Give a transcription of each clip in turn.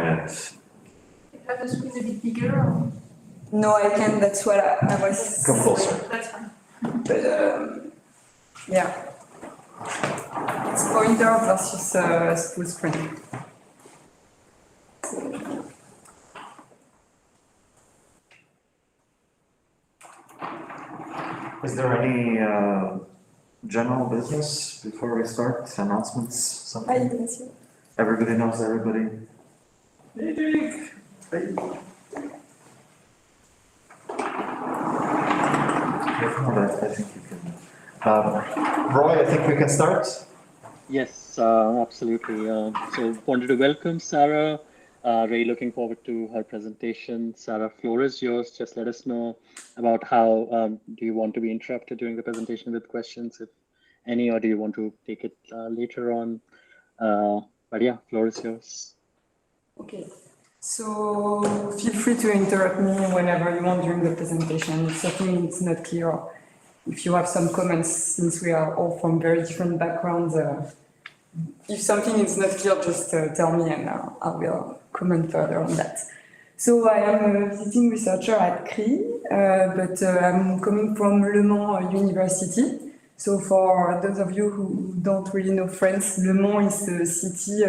minute. Have the screen a bit bigger? Or? No, I can. That's what I was. Come closer. That's fine. But yeah, it's pointer versus full screen. Is there any general business before we start? Announcements? Something? Everybody knows everybody. Hey. I think you can. Roy, I think we can start. Yes, absolutely. So wanted to welcome Sarah. Really looking forward to her presentation. Sarah, floor is yours. Just let us know about how do you want to be interrupted during the presentation with questions, if any, or do you want to take it later on? But yeah, floor is yours. Okay. So feel free to interrupt me whenever you want during the presentation. If something is not clear, if you have some comments, since we are all from very different backgrounds, if something is not clear, just tell me and I will comment further on that. So I am a visiting researcher at CRI, but I'm coming from Le Mans University. So for those of you who don't really know France, Le Mans is a city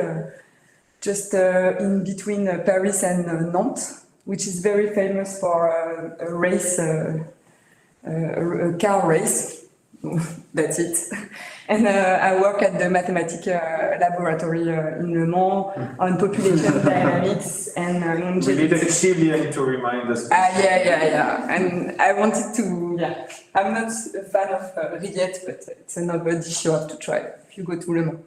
just in between Paris and Nantes, which is very famous for a race, a car race. That's it. And I work at the mathematics laboratory in Le Mans on population dynamics and longevity. We need a Chilean to remind us. Yeah. And I wanted to, I'm not a fan of Riet, but it's another dish you have to try if you go to Le Mans.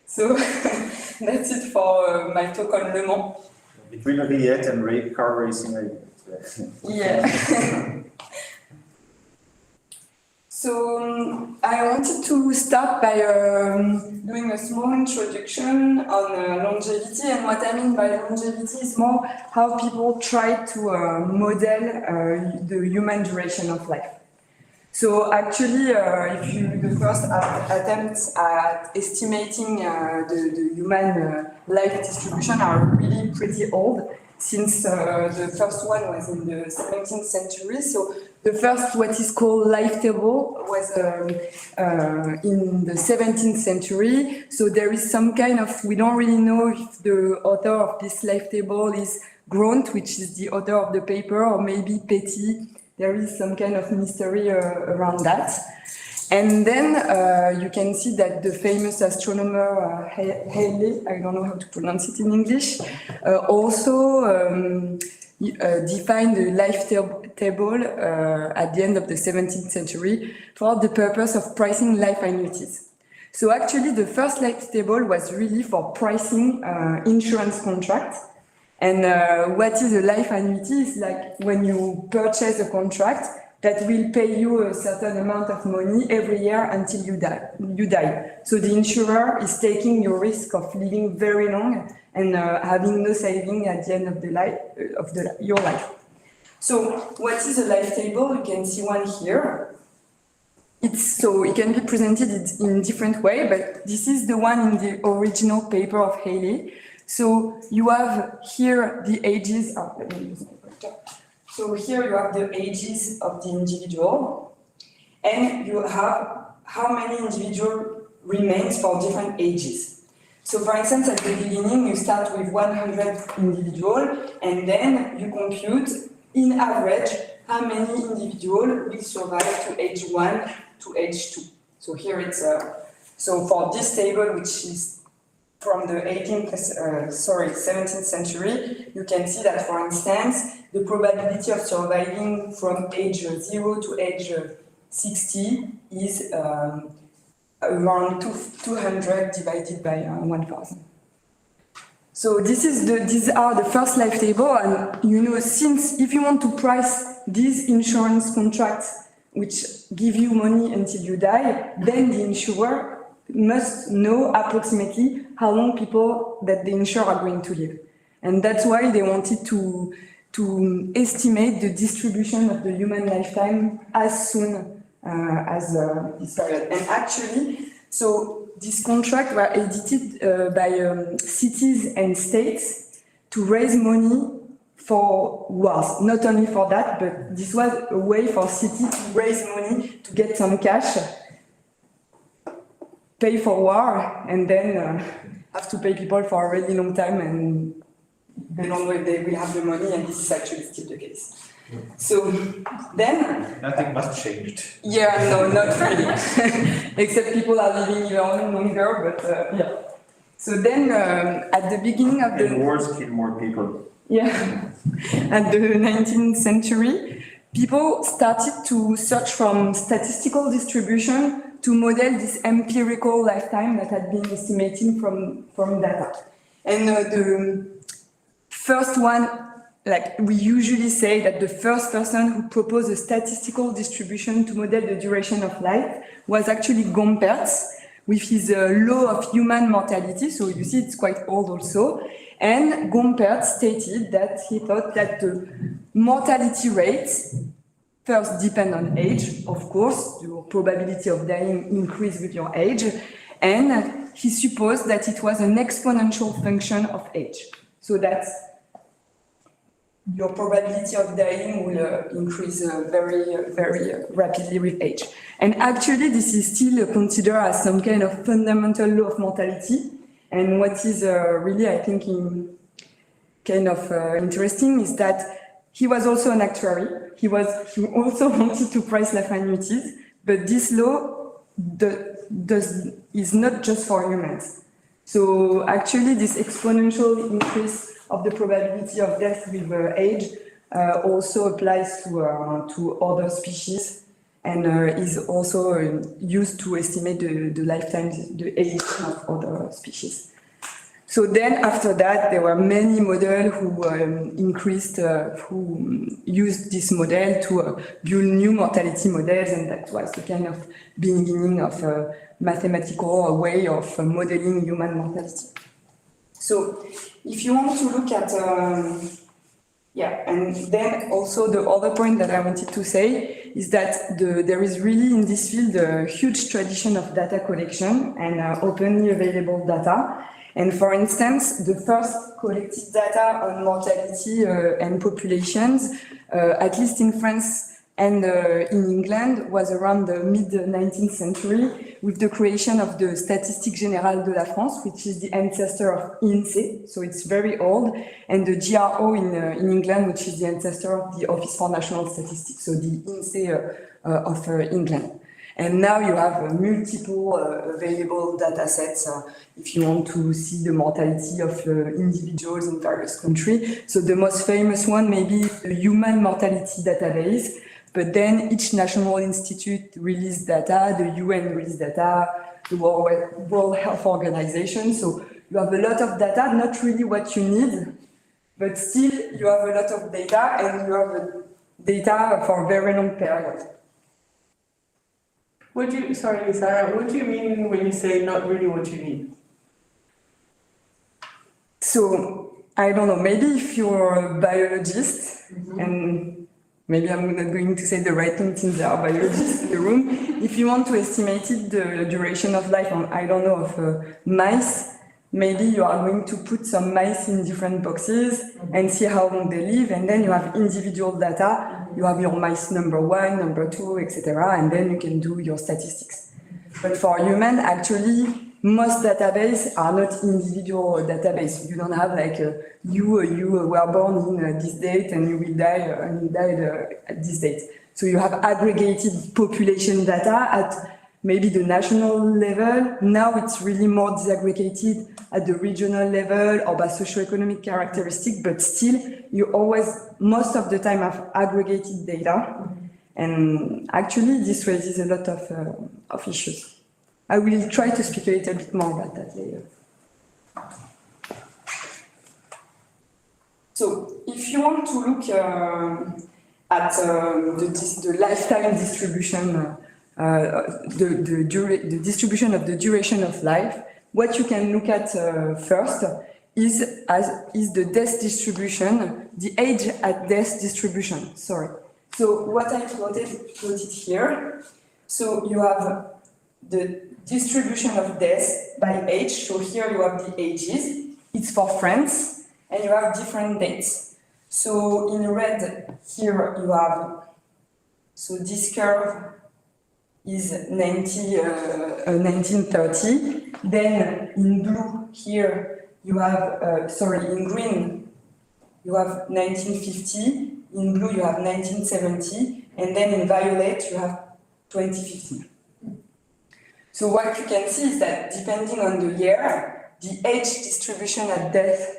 So that's it for my talk on Le Mans. Between Riet and car racing, yeah. So I wanted to start by doing a small introduction on longevity, and what I mean by longevity is more how people try to model the human duration of life. So actually, if you the first attempts at estimating the human life distribution are really pretty old, since the first one was in the 17th century. So the first, what is called life table, was in the 17th century. So there is some kind of, we don't really know if the author of this life table is Grant, which is the author of the paper, or maybe Petty. There is some kind of mystery around that. And then you can see that the famous astronomer Halley, I don't know how to pronounce it in English, also defined the life table at the end of the 17th century for the purpose of pricing life annuities. So actually the first life table was really for pricing insurance contracts. And what is a life annuity is like when you purchase a contract that will pay you a certain amount of money every year until you die. So the insurer is taking your risk of living very long and having no saving at the end of the your life. So what is a life table? You can see one here. So it can be presented in different way, but this is the one in the original paper of Halley. So you have here the ages. So here you have the ages of the individual, and you have how many individual remains for different ages. So for instance, at the beginning, you start with 100 individuals, and then you compute, in average, how many individuals will survive to age 1 to age 2. So here it's, so for this table, which is from the 17th century, you can see that, for instance, the probability of surviving from age 0 to age 60 is around 200 divided by 1,000. So these are the first life table, and since if you want to price these insurance contracts which give you money until you die, then the insurer must know approximately how long people that the insurer are going to live. And that's why they wanted to estimate the distribution of the human lifetime as soon as this period. And actually, so these contracts were edited by cities and states to raise money for wars. Not only for that, but this was a way for city to raise money, to get some cash, pay for war, and then have to pay people for a really long time, and they don't know if they will have the money, and this is actually still the case. So then... Nothing much changed. Yeah, no, not really. Except people are living even longer, but yeah. So then at the beginning of the... And wars kill more people. Yeah, at the 19th century, people started to search from statistical distribution to model this empirical lifetime that had been estimated from data. And the first one, like we usually say that the first person who proposed a statistical distribution to model the duration of life was actually Gompertz with his law of human mortality. So you see it's quite old also. And Gompertz stated that he thought that the mortality rates first depend on age, of course, your probability of dying increase with your age, and he supposed that it was an exponential function of age. So that your probability of dying will increase very rapidly with age. And actually, this is still considered as some kind of fundamental law of mortality. And what is really, I think, interesting is that he was also an actuary. He also wanted to price life annuities, but this law is not just for humans. So actually, this exponential increase of the probability of death with age also applies to other species, and is also used to estimate the lifetime, the age of other species. So then after that, there were many models who used this model to build new mortality models, and that was the kind of beginning of a mathematical way of modeling human mortality. So if you want to look at, and then also the other point that I wanted to say is that there is really in this field a huge tradition of data collection and openly available data. And for instance, the first collected data on mortality and populations, at least in France and in England, was around the mid-19th century with the creation of the Statistique Générale de la France, which is the ancestor of INSEE, so it's very old, and the GRO in England, which is the ancestor of the Office for National Statistics, so the INSEE of England. And now you have multiple available data sets if you want to see the mortality of individuals in various countries. So the most famous one may be the Human Mortality Database, but then each national institute released data, the UN released data, the World Health Organization. So you have a lot of data, not really what you need, but still you have a lot of data, and you have data for a very long period. Sorry, Sarah, what do you mean when you say not really what you need? So, I don't know, maybe if you're a biologist, and maybe I'm not going to say the right thing since there are biologists in the room, if you want to estimate the duration of life on, I don't know, of mice, maybe you are going to put some mice in different boxes and see how long they live, and then you have individual data. You have your mice number 1, number 2, etc., and then you can do your statistics. But for human, actually, most databases are not individual databases. You don't have like you were born in this date and you will die and you died at this date. So you have aggregated population data at maybe the national level. Now it's really more disaggregated at the regional level or by socioeconomic characteristic, but still you always, most of the time, have aggregated data. And actually this raises a lot of issues. I will try to speak a little bit more about that later. So if you want to look at the lifetime distribution, the distribution of the duration of life, what you can look at first is the death distribution, the age at death distribution, sorry. So what I plotted here, so you have the distribution of death by age, so here you have the ages, it's for France, and you have different dates. So in red here you have, so this curve is 1930. Then in blue here you have, in green you have 1950, in blue you have 1970, and then in violet you have 2015. So what you can see is that depending on the year, the age distribution at death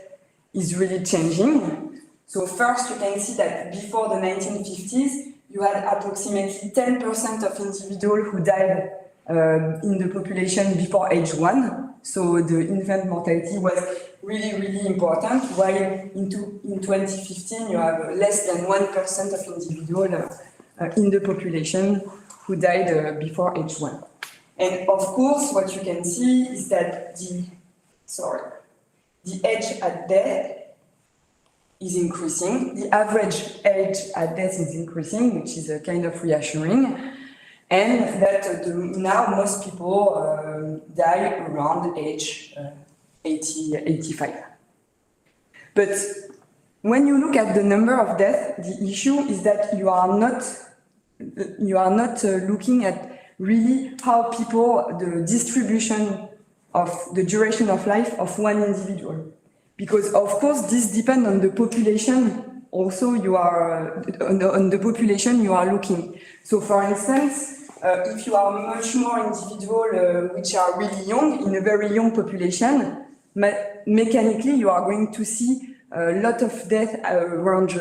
is really changing. So first you can see that before the 1950s, you had approximately 10% of individuals who died in the population before age 1. So the infant mortality was really, really important, while in 2015 you have less than 1% of individuals in the population who died before age 1. And of course, what you can see is that the age at death is increasing. The average age at death is increasing, which is kind of reassuring. And that now most people die around age 80, 85. But when you look at the number of deaths, the issue is that you are not looking at really how people, the distribution of the duration of life of one individual. Because of course this depends on the population, also you are, on the population you are looking. So for instance, if you are much more individuals which are really young, in a very young population, mechanically you are going to see a lot of death around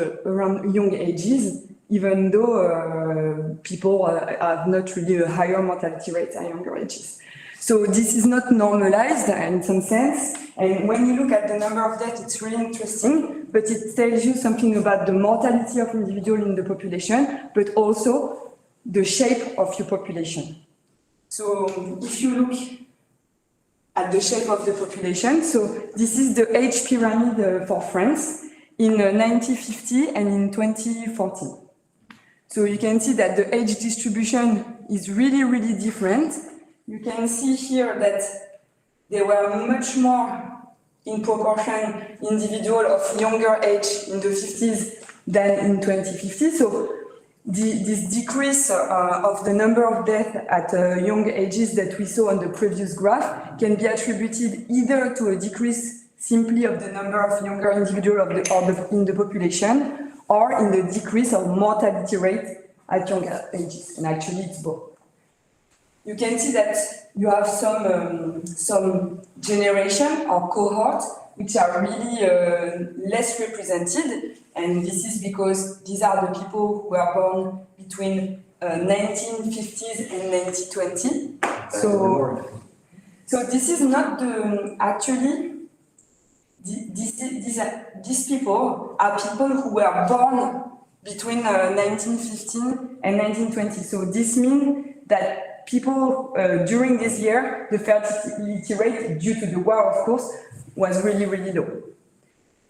young ages, even though people have not really a higher mortality rate at younger ages. So this is not normalized in some sense, and when you look at the number of deaths, it's really interesting, but it tells you something about the mortality of individuals in the population, but also the shape of your population. So if you look at the shape of the population, so this is the age pyramid for France in 1950 and in 2014. So you can see that the age distribution is really, really different. You can see here that there were much more in proportion individuals of younger age in the 50s than in 2050. So this decrease of the number of deaths at young ages that we saw on the previous graph can be attributed either to a decrease simply of the number of younger individuals in the population, or in the decrease of mortality rate at younger ages, and actually it's both. You can see that you have some generation or cohort which are really less represented, and this is because these are the people who were born between 1950s and 1920. So this is not the these people are people who were born between 1915 and 1920. So this means that people during this year, the fertility rate, due to the war, of course, was really, really low.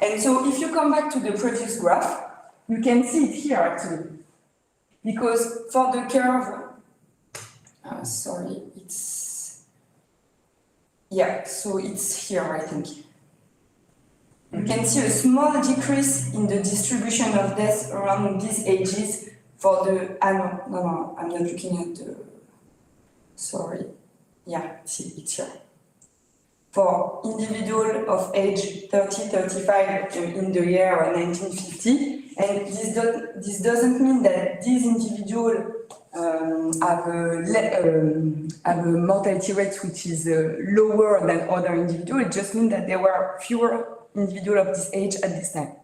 And so if you come back to the previous graph, you can see it here actually. Because for the curve, so it's here, I think. You can see a small decrease in the distribution of deaths around these ages for the, no, I'm not looking at the, it's here. For individuals of age 30-35 in the year 1950, and this doesn't mean that these individuals have a mortality rate which is lower than other individuals. It just means that there were fewer individuals of this age at this time.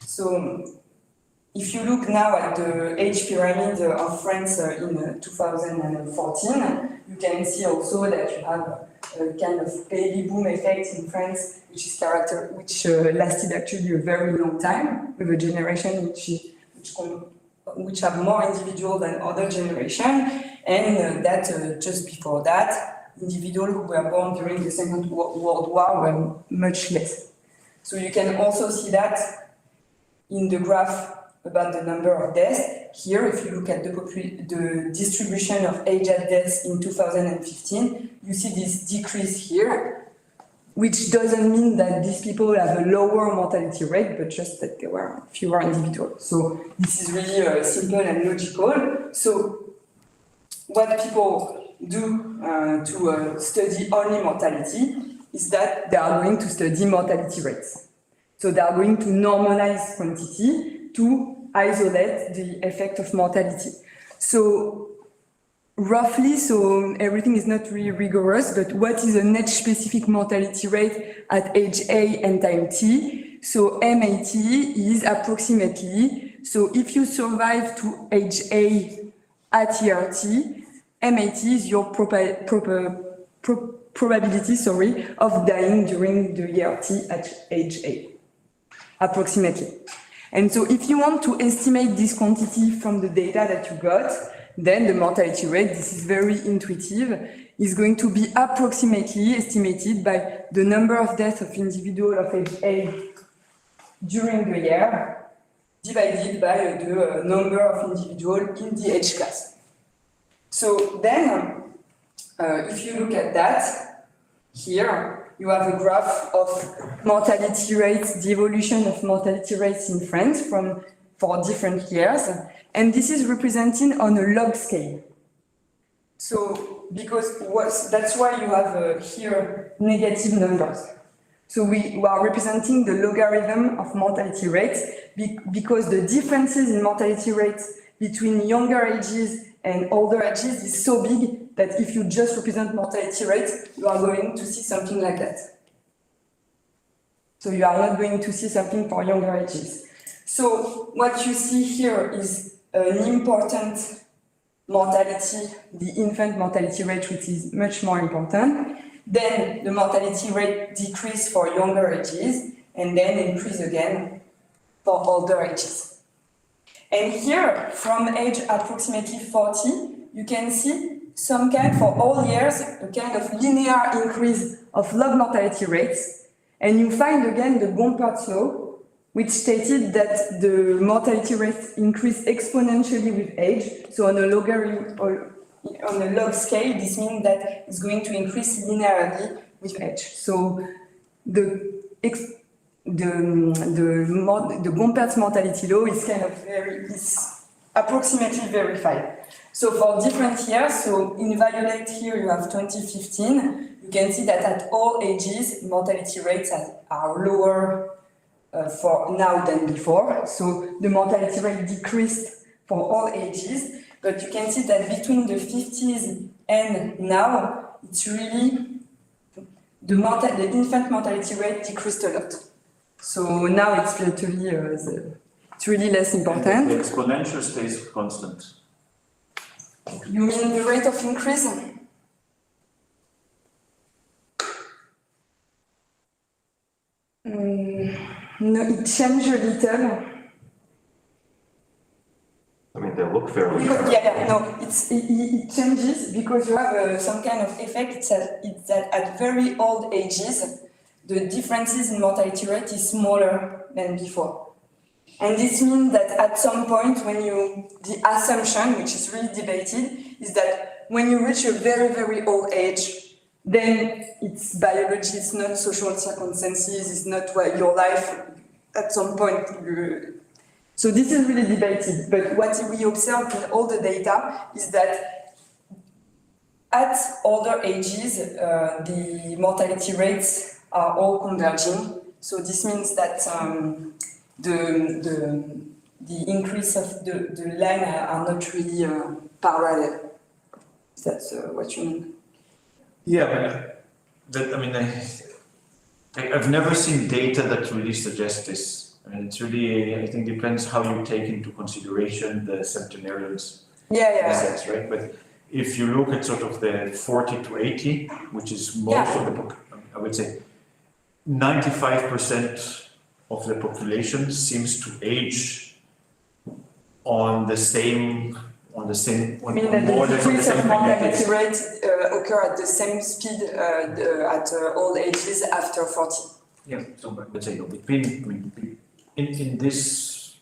So if you look now at the age pyramid of France in 2014, you can see also that you have a kind of baby boom effect in France, which lasted actually a very long time, with a generation which have more individuals than other generation, and that just before that, individuals who were born during the Second World War were much less. So you can also see that in the graph about the number of deaths. Here, if you look at the distribution of age at deaths in 2015, you see this decrease here. which doesn't mean that these people have a lower mortality rate, but just that there were fewer individuals. So this is really simple and logical. So what people do to study only mortality is that they are going to study mortality rates. So they are going to normalize quantity to isolate the effect of mortality. So roughly, so everything is not really rigorous, but what is a net specific mortality rate at age A and time t? So MAT is approximately, so if you survive to age A at year t, MAT is your probability, of dying during the year t at age A, approximately. And so if you want to estimate this quantity from the data that you got, then the mortality rate, this is very intuitive, is going to be approximately estimated by the number of deaths of individuals of age A during the year, divided by the number of individuals in the age class. So then, if you look at that, here, you have a graph of mortality rates, the evolution of mortality rates in France for different years. And this is represented on a log scale. So, that's why you have here negative numbers. So we are representing the logarithm of mortality rates because the differences in mortality rates between younger ages and older ages is so big that if you just represent mortality rates, you are going to see something like that. So you are not going to see something for younger ages. So what you see here is an important mortality, the infant mortality rate, which is much more important. Then the mortality rate decrease for younger ages, and then increase again for older ages. And here, from age approximately 40, you can see some kind, for all years, a kind of linear increase of log mortality rates. And you find again the Gompertz law, which stated that the mortality rate increased exponentially with age. So on a logarithm, or on a log scale, this means that it's going to increase linearly with age. So the Gompertz mortality law is kind of is approximately verified. So for different years, so in violet here you have 2015, you can see that at all ages, mortality rates are lower for now than before. So the mortality rate decreased for all ages, but you can see that between the 50s and now, it's really, the infant mortality rate decreased a lot. So now it's literally, it's really less important. The exponential stays constant. You mean the rate of increase? No, it changed a little. I mean, they look fairly. It changes because you have some kind of effect. It's that at very old ages, the differences in mortality rate is smaller than before. And this means that at some point the assumption, which is really debated, is that when you reach a very, very old age, then it's biology, it's not social circumstances, it's not your life at some point. So this is really debated, but what we observe in all the data is that at older ages, the mortality rates are all converging. So this means that the increase of the line are not really parallel. That's what you mean? Yeah, but I've never seen data that really suggests this. I mean, it's really, I think, depends how you take into consideration the centenarians. Yeah. Sense, right? But if you look at sort of the 40 to 80, which is most of the book, I would say 95% of the population seems to age on the same, I mean that the decrease of mortality rate occur at the same speed at all ages after 40. Yeah, so let's say in this,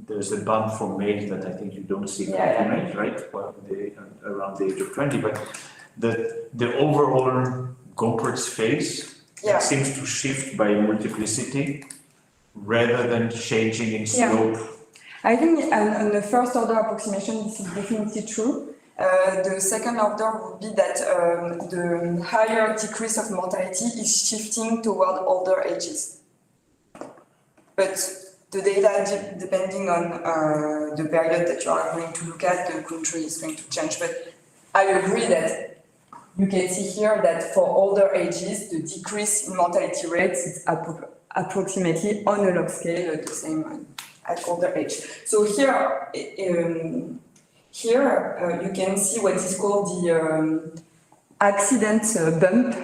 there's a bump for males that I think you don't see females, right? Well, around the age of 20, but the overall Gompertz phase Yeah. It seems to shift by multiplicity rather than changing in slope. I think on the first order approximation, this is definitely true. The second order would be that the higher decrease of mortality is shifting toward older ages. But the data, depending on the period that you are going to look at, the country is going to change. But I agree that you can see here that for older ages, the decrease in mortality rates is approximately on a log scale the same at older age. So here, you can see what is called the accident bump,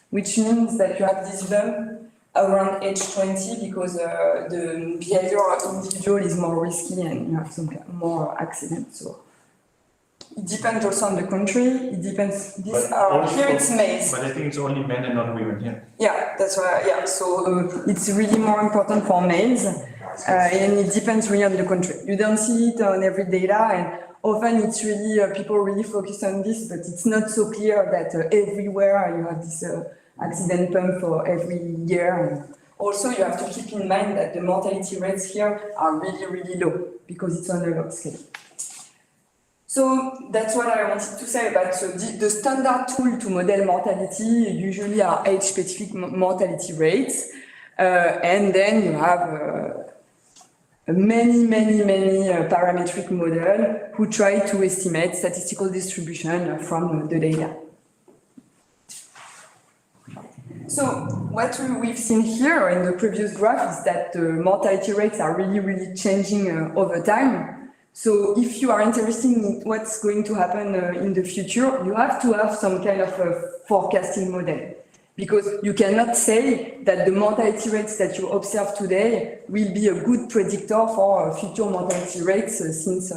which means that you have this bump around age 20 because the behavior of individual is more risky and you have some more accidents. So it depends also on the country. It depends. Here it's males. But I think it's only men and not women here. Yeah, that's why. Yeah, so it's really more important for males, and it depends really on the country. You don't see it on every data, and often it's really people really focus on this, but it's not so clear that everywhere you have this accident pump for every year. And also, you have to keep in mind that the mortality rates here are really, really low because it's on a log scale. So that's what I wanted to say about the standard tool to model mortality usually are age-specific mortality rates, and then you have many parametric model who try to estimate statistical distribution from the data. So what we've seen here in the previous graph is that the mortality rates are really changing over time. So if you are interested in what's going to happen in the future, you have to have some kind of a forecasting model, because you cannot say that the mortality rates that you observe today will be a good predictor for future mortality rates, since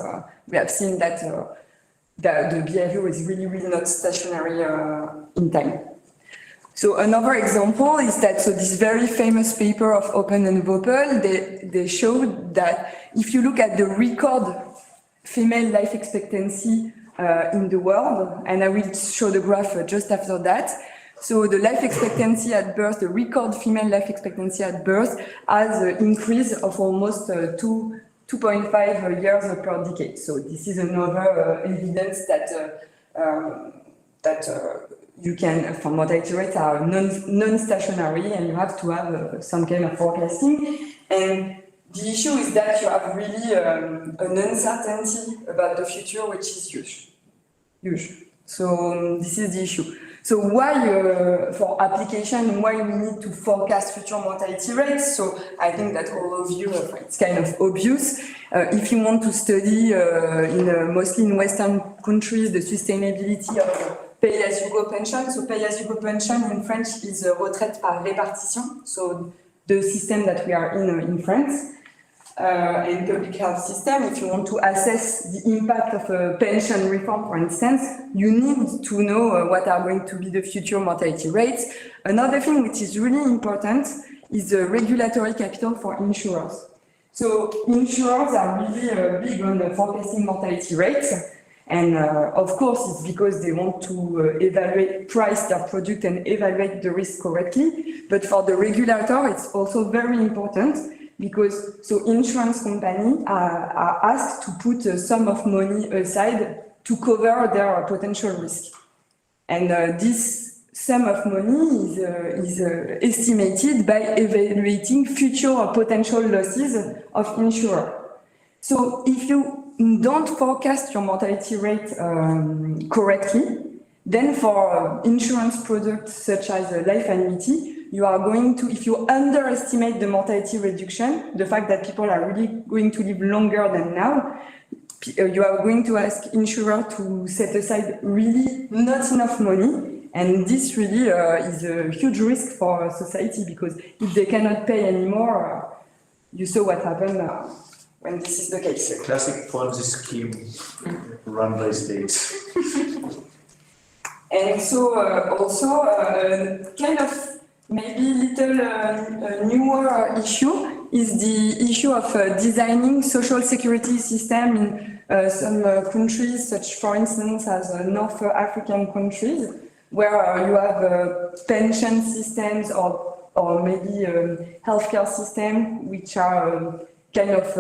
we have seen that the behavior is really not stationary in time. So another example is that, so this very famous paper of Open and Voppel, they showed that if you look at the record female life expectancy in the world, and I will show the graph just after that. So the life expectancy at birth, the record female life expectancy at birth has an increase of almost 2.5 years per decade. So this is another evidence that you can, for mortality rates are non-stationary, and you have to have some kind of forecasting. And the issue is that you have really an uncertainty about the future, which is huge. So this is the issue. So why, for application, why we need to forecast future mortality rates? So I think that all of you, it's kind of obvious. If you want to study mostly in Western countries, the sustainability of pay-as-you-go pension. So pay-as-you-go pension in French is retraite par répartition. So the system that we are in France. And public health system, if you want to assess the impact of a pension reform, for instance, you need to know what are going to be the future mortality rates. Another thing which is really important is the regulatory capital for insurers. So insurers are really big on forecasting mortality rates. And of course, it's because they want to price their product and evaluate the risk correctly. But for the regulator, it's also very important, because so insurance companies are asked to put a sum of money aside to cover their potential risk. And this sum of money is estimated by evaluating future potential losses of insurer. So if you don't forecast your mortality rate correctly, then for insurance products such as life annuity, you are going to, if you underestimate the mortality reduction, the fact that people are really going to live longer than now, you are going to ask insurer to set aside really not enough money. And this really is a huge risk for society, because if they cannot pay anymore, you saw what happened when this is the case. A classic Ponzi scheme run by states. And so also kind of maybe little newer issue is the issue of designing social security system in some countries, such for instance as North African countries. where you have pension systems or maybe healthcare system, which are kind of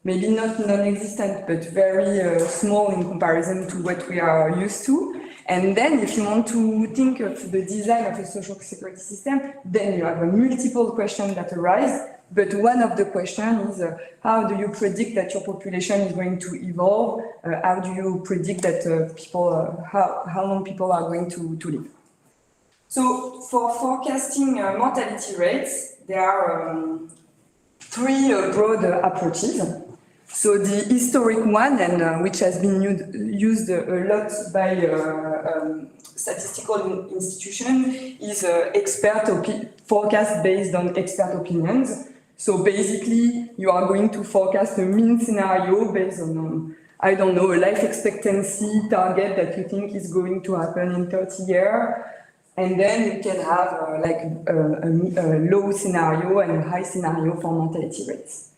maybe not non-existent, but very small in comparison to what we are used to. And then if you want to think of the design of a social security system, then you have a multiple questions that arise. But one of the questions is how do you predict that your population is going to evolve? How do you predict that how long people are going to live? So for forecasting mortality rates, there are three broad approaches. So the historic one, and which has been used a lot by statistical institutions, is forecast based on expert opinions. So basically, you are going to forecast a mean scenario based on, I don't know, a life expectancy target that you think is going to happen in 30 years. And then you can have a low scenario and a high scenario for mortality rates.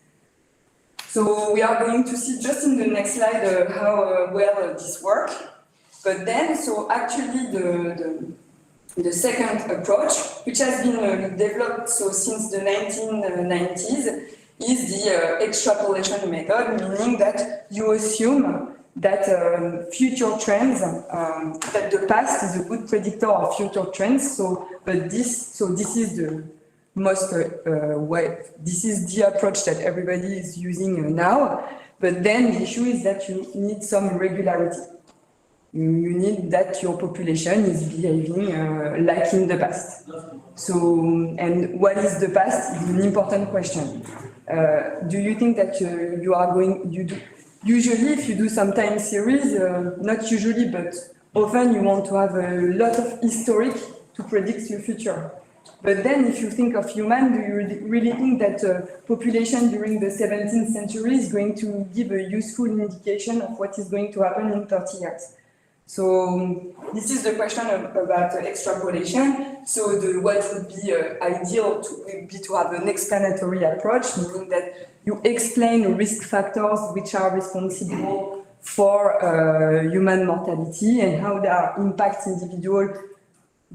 So we are going to see just in the next slide how well this works. But then, so actually the second approach, which has been developed since the 1990s, is the extrapolation method, meaning that you assume that future trends, that the past is a good predictor of future trends. This is the most this is the approach that everybody is using now. But then the issue is that you need some regularity. You need that your population is behaving like in the past. So, and what is the past is an important question. Do you think that you are going, usually if you do some time series, not usually, but often you want to have a lot of historic to predict your future. But then if you think of human, do you really think that population during the 17th century is going to give a useful indication of what is going to happen in 30 years? So this is the question about extrapolation. So what would be ideal would be to have an explanatory approach, meaning that you explain risk factors which are responsible for human mortality and how they are impact individual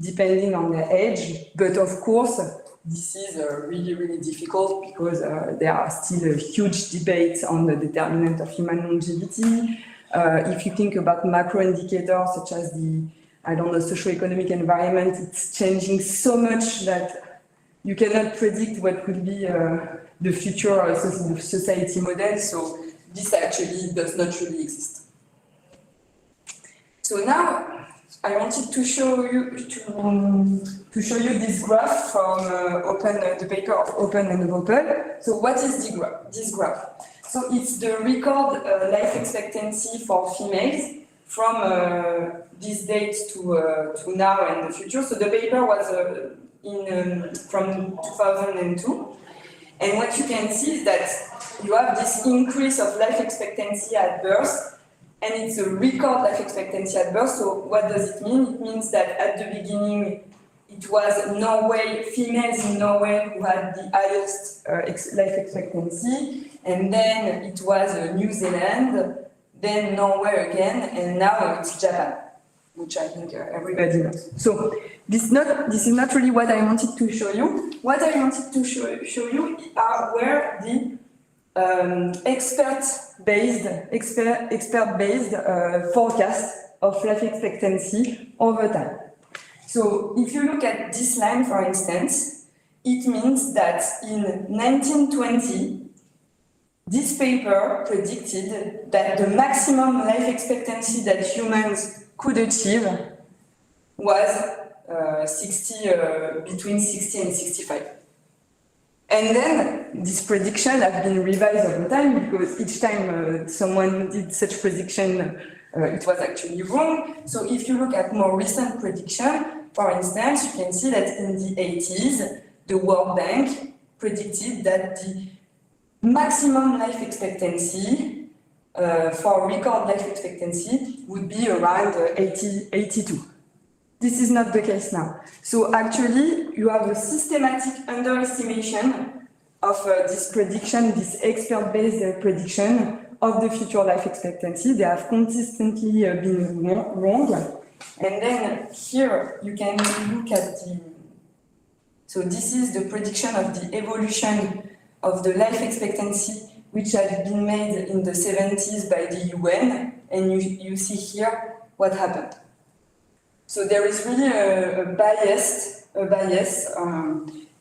depending on their age. But of course, this is really, really difficult because there are still huge debates on the determinant of human longevity. If you think about macro indicators such as the, socioeconomic environment, it's changing so much that you cannot predict what will be the future society model. So this actually does not really exist. So now I wanted to show you this graph from the paper of Open and Voppel. So what is this graph? So it's the record life expectancy for females from this date to now and the future. So the paper was from 2002. And what you can see is that you have this increase of life expectancy at birth, and it's a record life expectancy at birth. So what does it mean? It means that at the beginning, it was Norway, females in Norway who had the highest life expectancy, and then it was New Zealand, then Norway again, and now it's Japan, which I think everybody knows. So this is not really what I wanted to show you. What I wanted to show you were the expert-based forecast of life expectancy over time. So if you look at this line, for instance, it means that in 1920, this paper predicted that the maximum life expectancy that humans could achieve was between 60 and 65. And then this prediction has been revised over time because each time someone did such prediction, it was actually wrong. So if you look at more recent prediction, for instance, you can see that in the 80s, the World Bank predicted that the maximum life expectancy for record life expectancy would be around 82. This is not the case now. So actually, you have a systematic underestimation of this prediction, this expert-based prediction of the future life expectancy. They have consistently been wrong. And then here you can look at so this is the prediction of the evolution of the life expectancy, which had been made in the 70s by the UN, and you see here what happened. So there is really a bias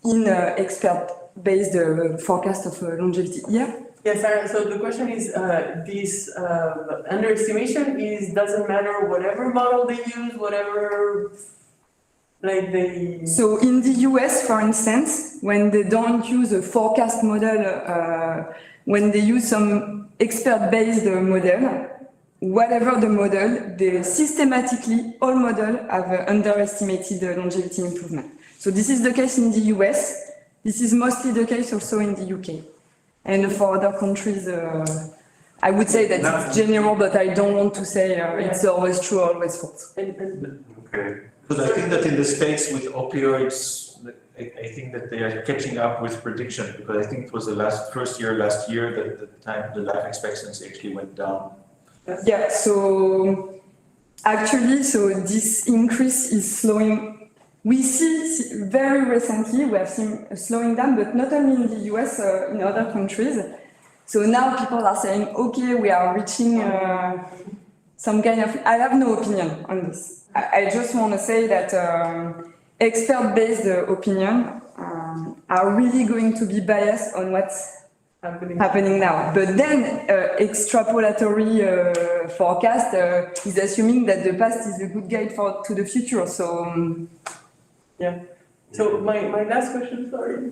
in expert-based forecast of longevity. Yeah? Yes, Sarah, so the question is, this underestimation doesn't matter whatever model they use, whatever, like they... So in the US, for instance, when they don't use a forecast model, when they use some expert-based model, whatever the model, they systematically, all models have underestimated the longevity improvement. So this is the case in the US. This is mostly the case also in the UK. And for other countries, I would say that it's general, but I don't want to say it's always true, always false. Okay. Because I think that in the States with opioids, I think that they are catching up with prediction, because I think it was the last year that the life expectancy actually went down. Yeah, so actually, so this increase is slowing. We see very recently, we have seen a slowing down, but not only in the US, in other countries. So now people are saying, okay, we are reaching some kind of, I have no opinion on this. I just want to say that expert-based opinion are really going to be biased on what's happening now. But then extrapolatory forecast is assuming that the past is a good guide to the future. So yeah. So my last question, sorry,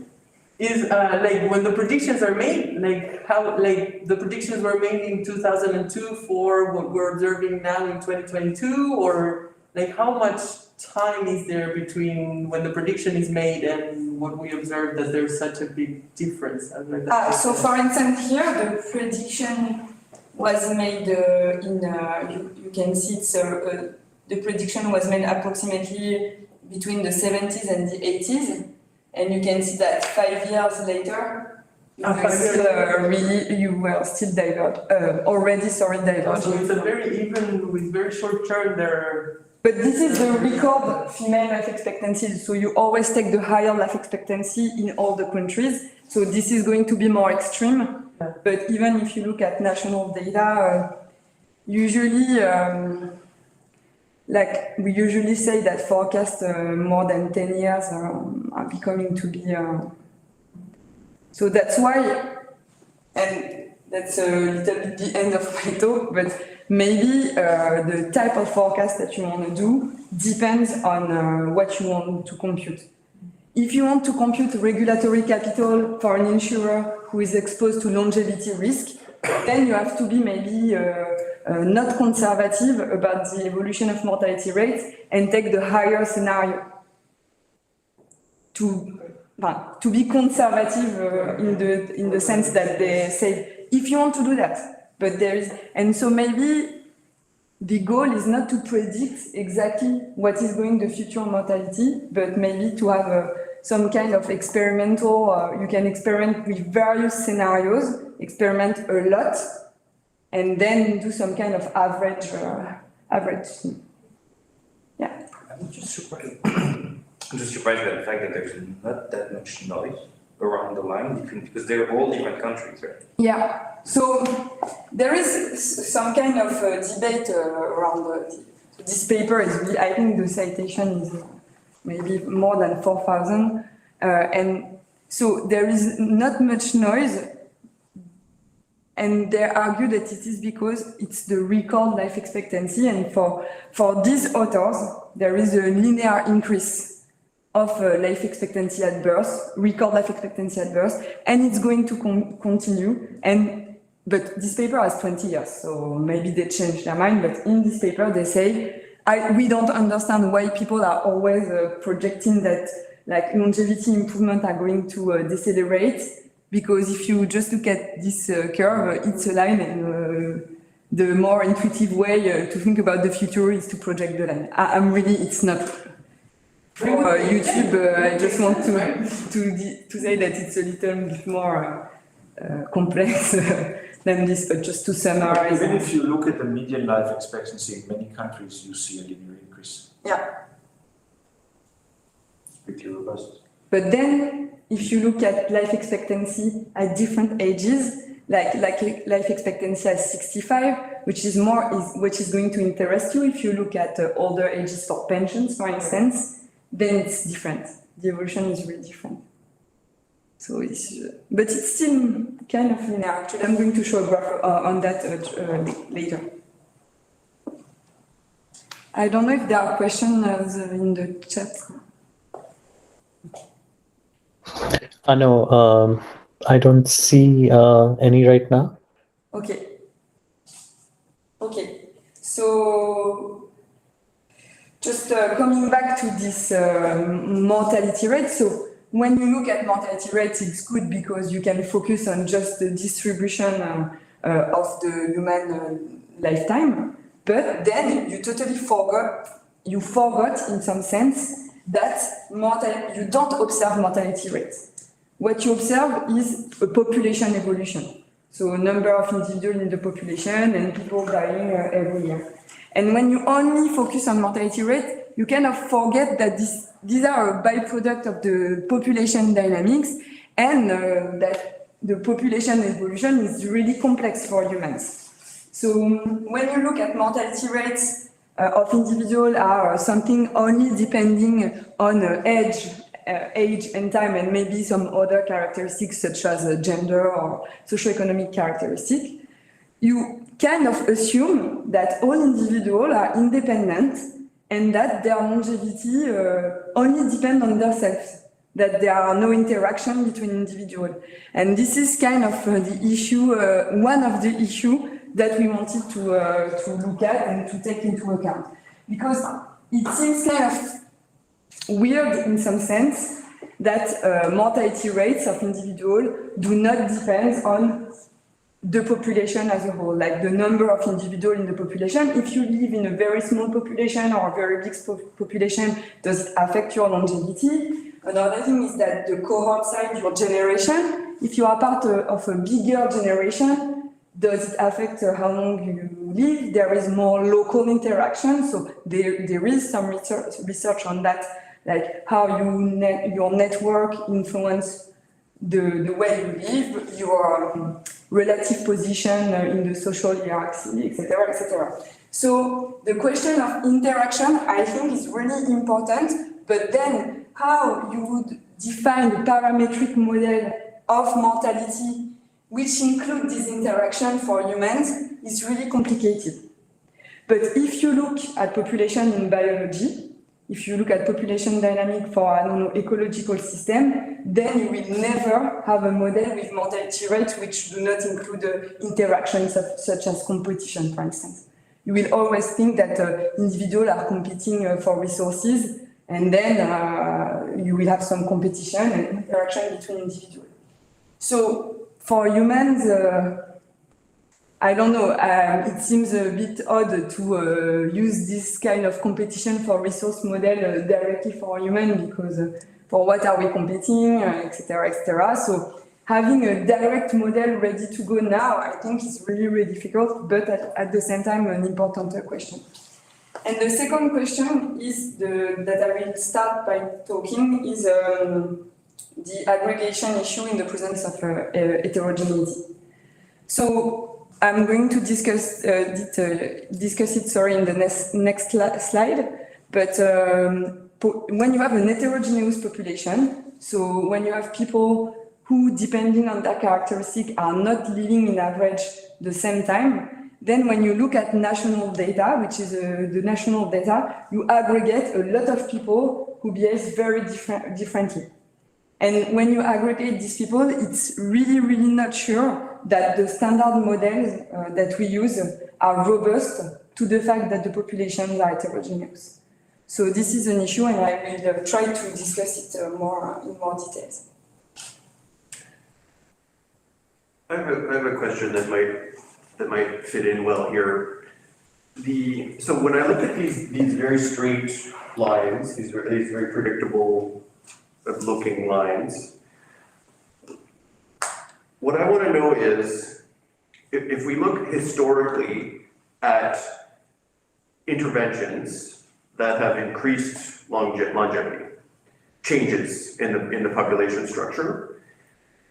is like when the predictions are made, like how like the predictions were made in 2002 for what we're observing now in 2022, or like how much time is there between when the prediction is made and what we observe that there's such a big difference? So for instance here, the prediction was made you can see it's the prediction was made approximately between the 70s and the 80s, and you can see that 5 years later, you were still diverging. So it's a very even with very short term there. But this is the record female life expectancy. So you always take the higher life expectancy in all the countries. So this is going to be more extreme. But even if you look at national data, usually, like we usually say that forecasts more than 10 years are becoming to be. So that's why, and that's a little bit the end of my talk, but maybe the type of forecast that you want to do depends on what you want to compute. If you want to compute regulatory capital for an insurer who is exposed to longevity risk, then you have to be maybe not conservative about the evolution of mortality rates and take the higher scenario. To be conservative in the sense that they say, if you want to do that, but there is, and so maybe the goal is not to predict exactly what is going the future mortality, but maybe to have some kind of experimental, you can experiment with various scenarios, experiment a lot, and then do some kind of average. Yeah. I'm just surprised by the fact that there's not that much noise around the line because they're all different countries, right? Yeah. So there is some kind of debate around this paper. Is I think the citation is maybe more than 4,000, and so there is not much noise. And they argue that it is because it's the record life expectancy, and for these authors, there is a linear increase of life expectancy at birth, record life expectancy at birth, and it's going to continue. But this paper has 20 years, so maybe they changed their mind. But in this paper, they say, we don't understand why people are always projecting that like longevity improvement are going to decelerate. Because if you just look at this curve, it's a line, and the more intuitive way to think about the future is to project the line. It's not. For YouTube, I just want to say that it's a little bit more complex than this, but just to summarize. Even if you look at the median life expectancy in many countries, you see a linear increase. increase. Pretty robust. But then, if you look at life expectancy at different ages, like life expectancy at 65, which is going to interest you if you look at older ages for pensions, for instance, then it's different. The evolution is really different. So but it's still kind of linear. Actually, I'm going to show a graph on that later. I don't know if there are questions in the chat. No, I don't see any right now. Okay. So just coming back to this mortality rate. So when you look at mortality rates, it's good because you can focus on just the distribution of the human lifetime. But then you totally forgot in some sense that you don't observe mortality rates. What you observe is a population evolution. So a number of individuals in the population and people dying every year. And when you only focus on mortality rate, you kind of forget that these are a byproduct of the population dynamics and that the population evolution is really complex for humans. So when you look at mortality rates of individuals are something only depending on age and time and maybe some other characteristics such as gender or socioeconomic characteristic, you kind of assume that all individuals are independent and that their longevity only depends on themselves, that there are no interaction between individuals. And this is kind of the issue, one of the issues that we wanted to look at and to take into account. Because it seems kind of weird in some sense that mortality rates of individuals do not depend on the population as a whole, like the number of individuals in the population. If you live in a very small population or a very big population, does it affect your longevity? Another thing is that the cohort size, your generation, if you are part of a bigger generation, does it affect how long you live? There is more local interaction, so there is some research on that, like how your network influence the way you live, your relative position in the social hierarchy, etc., etc. So the question of interaction, I think, is really important, but then how you would define the parametric model of mortality which include this interaction for humans is really complicated. But if you look at population in biology, if you look at population dynamic for, I don't know, ecological system, then you will never have a model with mortality rates which do not include interactions such as competition, for instance. You will always think that individuals are competing for resources, and then you will have some competition and interaction between individuals. So for humans, I don't know, it seems a bit odd to use this kind of competition for resource model directly for human, because for what are we competing, etc., etc. So having a direct model ready to go now, I think is really, really difficult, but at the same time, an important question. And the second question is that I will start by talking is the aggregation issue in the presence of heterogeneity. So I'm going to discuss it in the next slide. But when you have an heterogeneous population, so when you have people who, depending on their characteristic, are not living in average the same time, then when you look at national data, which is the national data, you aggregate a lot of people who behave very differently. And when you aggregate these people, it's really, really not sure that the standard models that we use are robust to the fact that the populations are heterogeneous. So this is an issue, and I will try to discuss it in more details. I have a question that might fit in well here. So when I look at these very straight lines, these very predictable looking lines, what I want to know is if we look historically at interventions that have increased longevity. Changes in the population structure.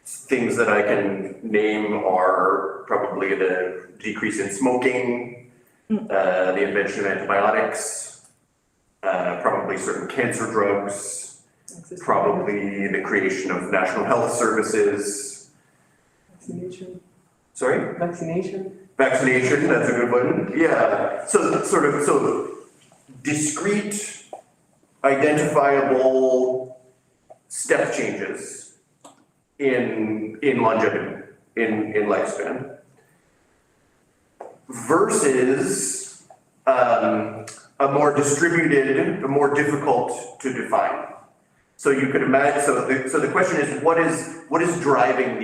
Things that I can name are probably the decrease in smoking, the invention of antibiotics, probably certain cancer drugs, probably the creation of national health services. Vaccination. Sorry? Vaccination. Vaccination, that's a good one. Yeah, so discrete, identifiable step changes in longevity, in lifespan, versus a more distributed, a more difficult to define. So you could imagine. So the question is, what is driving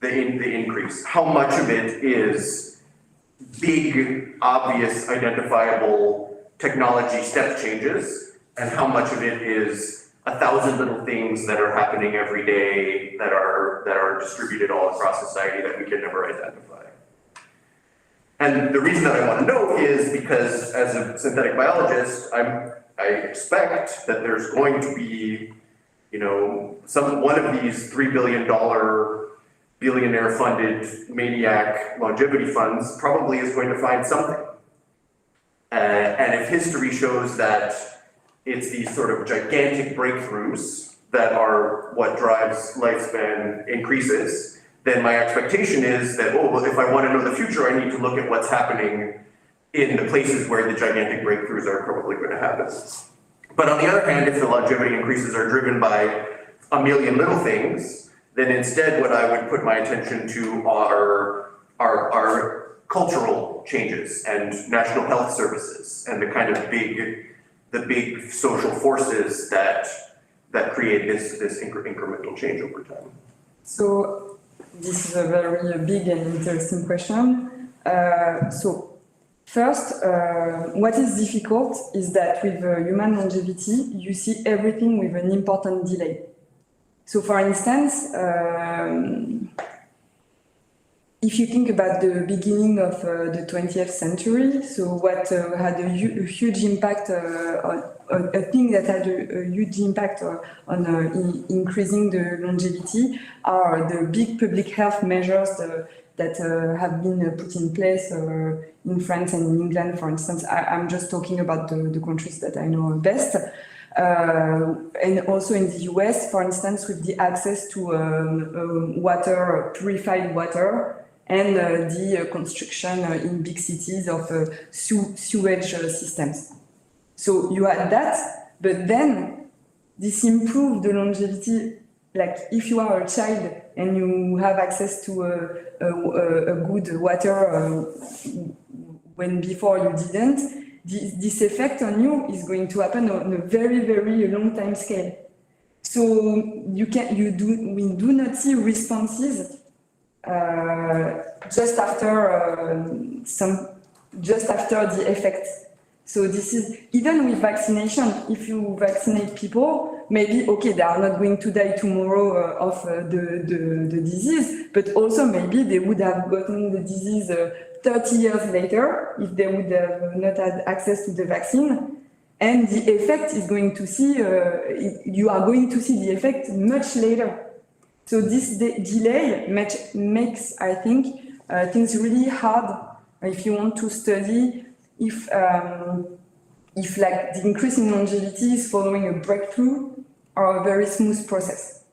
the increase? How much of it is big, obvious, identifiable technology step changes, and how much of it is 1,000 little things that are happening every day that are distributed all across society that we can never identify? And the reason that I want to know is because as a synthetic biologist, I expect that there's going to be, one of these $3 billion billionaire-funded maniac longevity funds probably is going to find something. And if history shows that it's these sort of gigantic breakthroughs that are what drives lifespan increases, then my expectation is that, if I want to know the future, I need to look at what's happening in the places where the gigantic breakthroughs are probably going to happen. But on the other hand, if the longevity increases are driven by a million little things, then instead what I would put my attention to are cultural changes and national health services and the kind of big social forces that create this incremental change over time. So this is a very big and interesting question. So first, what is difficult is that with human longevity, you see everything with an important delay. So for instance, if you think about the beginning of the 20th century, so what had a huge impact on a thing that had a huge impact on increasing the longevity are the big public health measures that have been put in place in France and in England, for instance. I'm just talking about the countries that I know best. And also in the US, for instance, with the access to water, purified water, and the construction in big cities of sewage systems. So you had that, but then this improved the longevity. Like if you are a child and you have access to a good water when before you didn't, this effect on you is going to happen on a very, very long time scale. So we do not see responses just after the effect. So this is, even with vaccination, if you vaccinate people, maybe, okay, they are not going to die tomorrow of the disease, but also maybe they would have gotten the disease 30 years later if they would have not had access to the vaccine. And the effect is going to see, you are going to see the effect much later. So this delay makes, I think, things really hard if you want to study if like the increase in longevity is following a breakthrough or a very smooth process.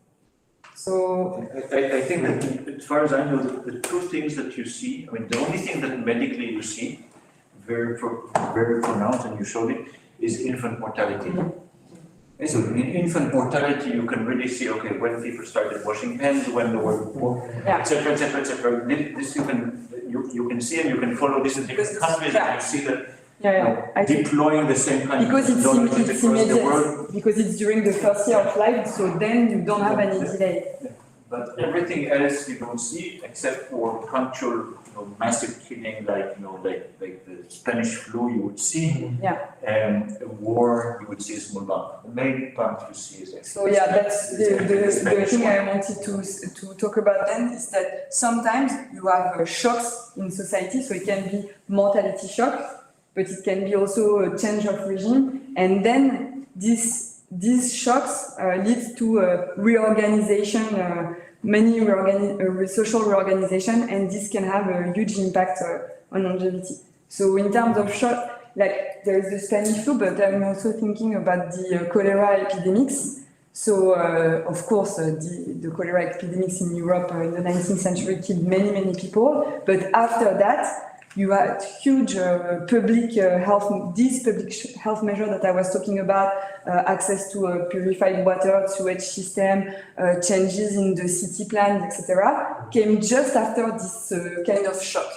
So I think that as far as I know, the two things that you see, I mean, the only thing that medically you see very pronounced, and you showed it, is infant mortality. And so in infant mortality, you can really see, okay, when people started washing hands, when they were, etc., etc., etc. This you can see and you can follow this in different countries, and you see that deploying the same kind because of technologies across the world. Because it's during the first year of life, so then you don't have any delay. But everything else you don't see except for punctual, massive killing, like the Spanish flu you would see, and a war you would see a small bump. The main bump you see is actually. So that's the thing I wanted to talk about then is that sometimes you have shocks in society, so it can be mortality shock, but it can be also a change of regime. And then these shocks lead to reorganization, social reorganization, and this can have a huge impact on longevity. So in terms of shock, like there is the Spanish flu, but I'm also thinking about the cholera epidemics. So of course, the cholera epidemics in Europe in the 19th century killed many people. But after that, you had huge public health measures that I was talking about, access to purified water, sewage system, changes in the city plans, etc., came just after this kind of shock.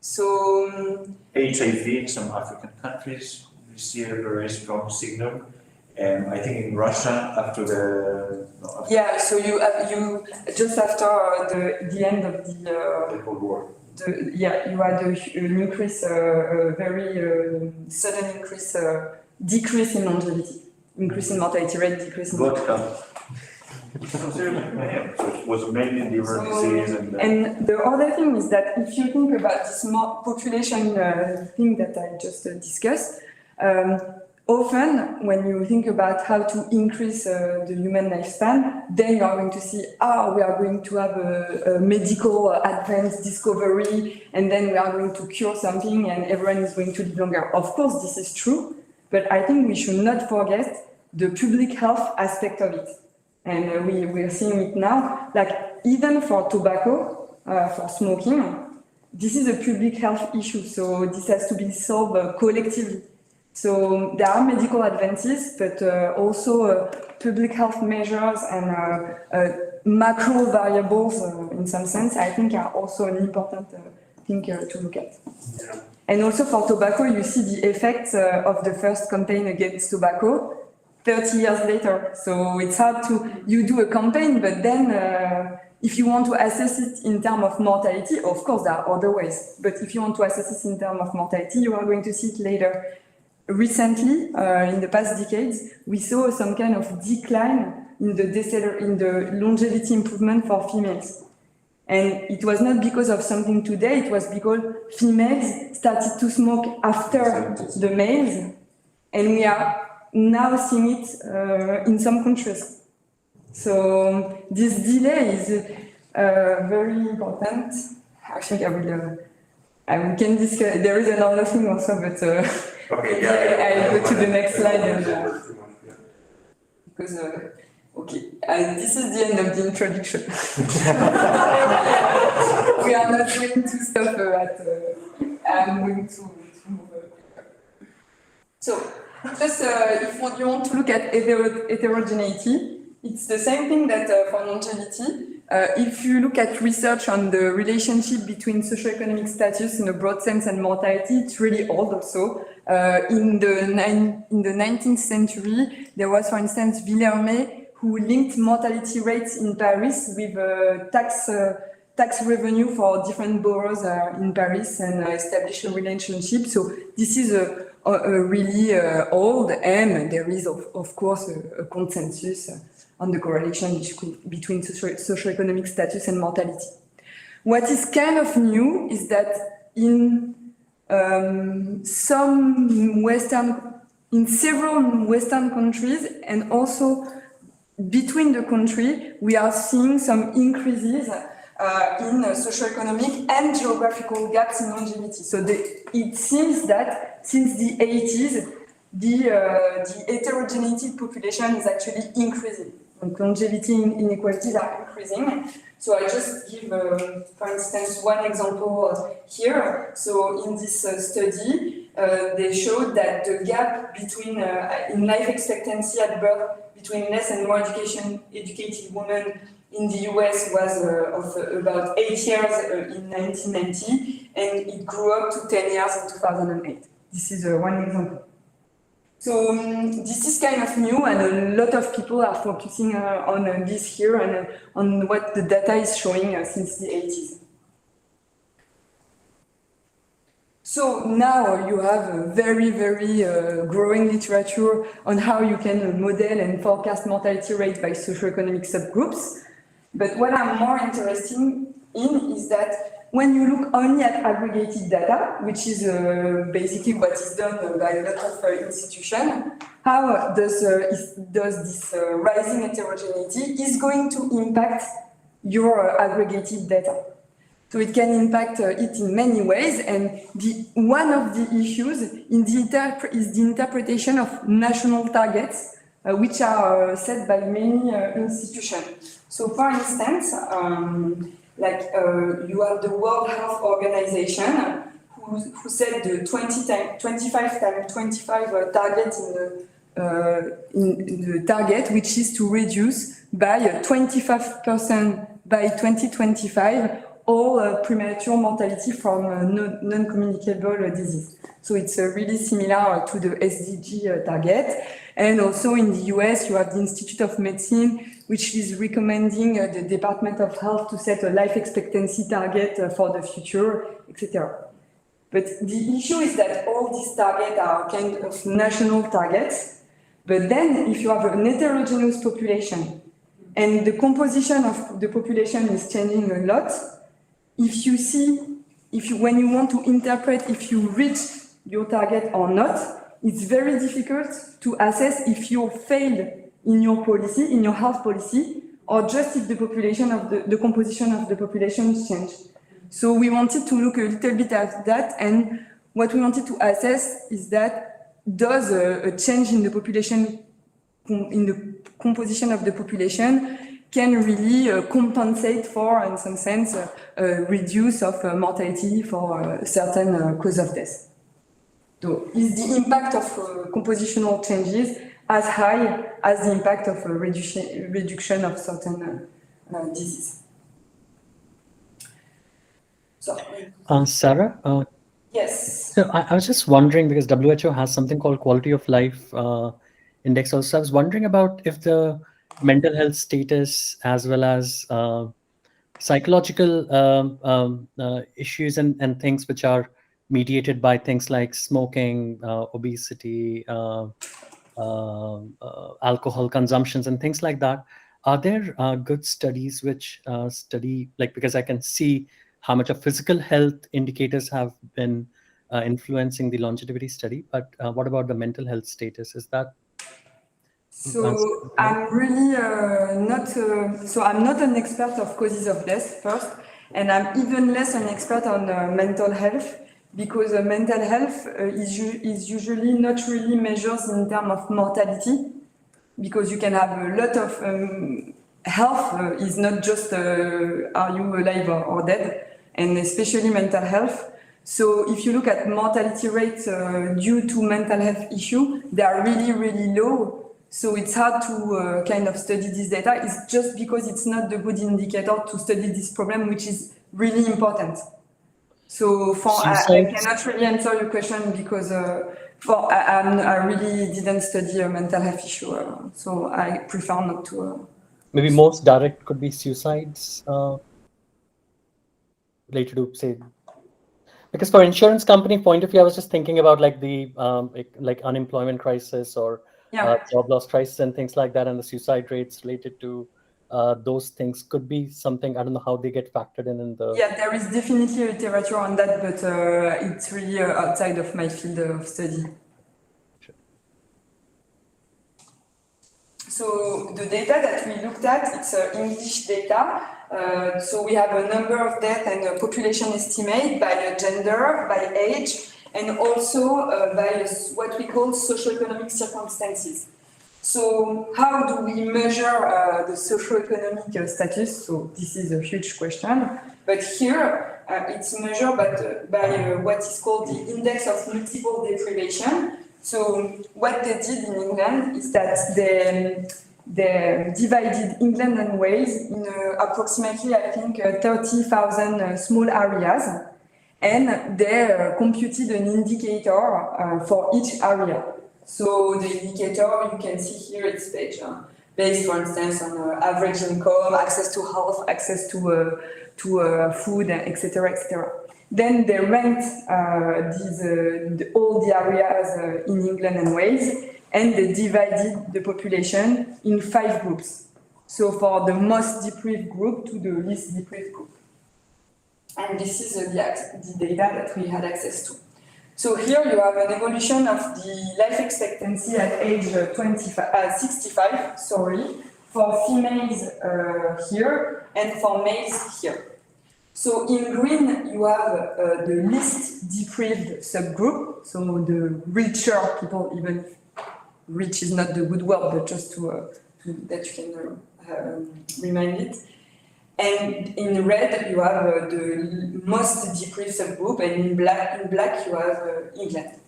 So HIV in some African countries, we see a very strong signal. And I think in Russia, after the yeah, so you just after the end of the Cold War. you had an increase, a very sudden increase, decrease in longevity, increase in mortality rate, decrease in Vodka. So it was mainly liver disease and the other thing is that if you think about this population thing that I just discussed, often when you think about how to increase the human lifespan, then you are going to see, we are going to have a medical advanced discovery, and then we are going to cure something and everyone is going to live longer. Of course, this is true, but I think we should not forget the public health aspect of it. And we're seeing it now, like even for tobacco, for smoking, this is a public health issue, so this has to be solved collectively. So there are medical advances, but also public health measures and macro variables, in some sense, I think are also an important thing to look at. Yeah. And also for tobacco, you see the effects of the first campaign against tobacco 30 years later. So it's hard you do a campaign, but then if you want to assess it in terms of mortality, of course there are other ways, but if you want to assess it in terms of mortality, you are going to see it later. Recently, in the past decades, we saw some kind of decline in the longevity improvement for females. And it was not because of something today, it was because females started to smoke after the males, and we are now seeing it in some countries. So this delay is very important. I think we can discuss. There is another thing also, but Okay, yeah. I go to the next slide because this is the end of the introduction. We are not going to stop I'm going to move. So, just if you want to look at heterogeneity, it's the same thing that for longevity. If you look at research on the relationship between socioeconomic status in a broad sense and mortality, it's really old also. In the 19th century, there was, for instance, Villermé, who linked mortality rates in Paris with tax revenue for different boroughs in Paris and established a relationship. So this is a really old, and there is, of course, a consensus on the correlation between socioeconomic status and mortality. What is kind of new is that in several Western countries and also between the country, we are seeing some increases in socioeconomic and geographical gaps in longevity. So it seems that since the 80s, the heterogeneity population is actually increasing. And longevity inequalities are increasing. So I just give, for instance, one example here. So in this study, they showed that the gap between in life expectancy at birth between less and more educated women in the US was of about 8 years in 1990, and it grew up to 10 years in 2008. This is one example. So this is kind of new, and a lot of people are focusing on this here and on what the data is showing since the 80s. So now you have a very, very growing literature on how you can model and forecast mortality rate by socioeconomic subgroups. But what I'm more interested in is that when you look only at aggregated data, which is basically what is done by a lot of institutions, how does this rising heterogeneity is going to impact your aggregated data? So it can impact it in many ways, and one of the issues is the interpretation of national targets, which are set by many institutions. So, for instance, you have the World Health Organization, who set the 25 times 25 target in the target, which is to reduce by 25% by 2025 all premature mortality from non-communicable disease. So it's really similar to the SDG target. And also in the US, you have the Institute of Medicine, which is recommending the Department of Health to set a life expectancy target for the future, etc. But the issue is that all these targets are kind of national targets. But then if you have a heterogeneous population and the composition of the population is changing a lot, when you want to interpret if you reach your target or not, it's very difficult to assess if you failed in your policy, in your health policy, or just if the population of the composition of the population changed. So we wanted to look a little bit at that, and what we wanted to assess is that does a change in the population, in the composition of the population, can really compensate for, in some sense, reduce of mortality for a certain cause of death. So is the impact of compositional changes as high as the impact of a reduction of certain disease? So, Sarah? yes. So I was just wondering, because WHO has something called quality of life index also. I was wondering about if the mental health status as well as psychological issues and things which are mediated by things like smoking, obesity, alcohol consumptions and things like that. Are there good studies which study, like, because I can see how much of physical health indicators have been influencing the longevity study, but what about the mental health status? Is that? So I'm really I'm not an expert of causes of death first, and I'm even less an expert on mental health, because mental health is usually not really measured in terms of mortality, because you can have a lot of health is not just are you alive or dead, and especially mental health. So if you look at mortality rates due to mental health issue, they are really, really low. So it's hard to kind of study this data. It's just because it's not the good indicator to study this problem, which is really important. So I cannot really answer your question because I really didn't study a mental health issue. So I prefer not to. Maybe most direct could be suicides related to, say, because for insurance company point of view, I was just thinking about like the like unemployment crisis or job loss crisis and things like that, and the suicide rates related to those things could be something. I don't know how they get factored in the. Yeah, there is definitely literature on that, but it's really outside of my field of study. Sure. So the data that we looked at, it's English data. So we have a number of deaths and a population estimate by gender, by age, and also by what we call socioeconomic circumstances. So how do we measure the socioeconomic status? So this is a huge question. But here it's measured by what is called the index of multiple deprivation. So what they did in England is that they divided England and Wales in approximately, I think, 30,000 small areas. And they computed an indicator for each area. So the indicator, you can see here, it's based, for instance, on average income, access to health, access to food, etc., etc. Then they ranked all the areas in England and Wales, and they divided the population in 5 groups. So for the most deprived group to the least deprived group. And this is the data that we had access to. So here you have an evolution of the life expectancy at age 65, for females here and for males here. So in green you have the least deprived subgroup, so the richer people, even if rich is not the good word, but just to that you can remind it. And in red you have the most deprived subgroup, and in black you have England.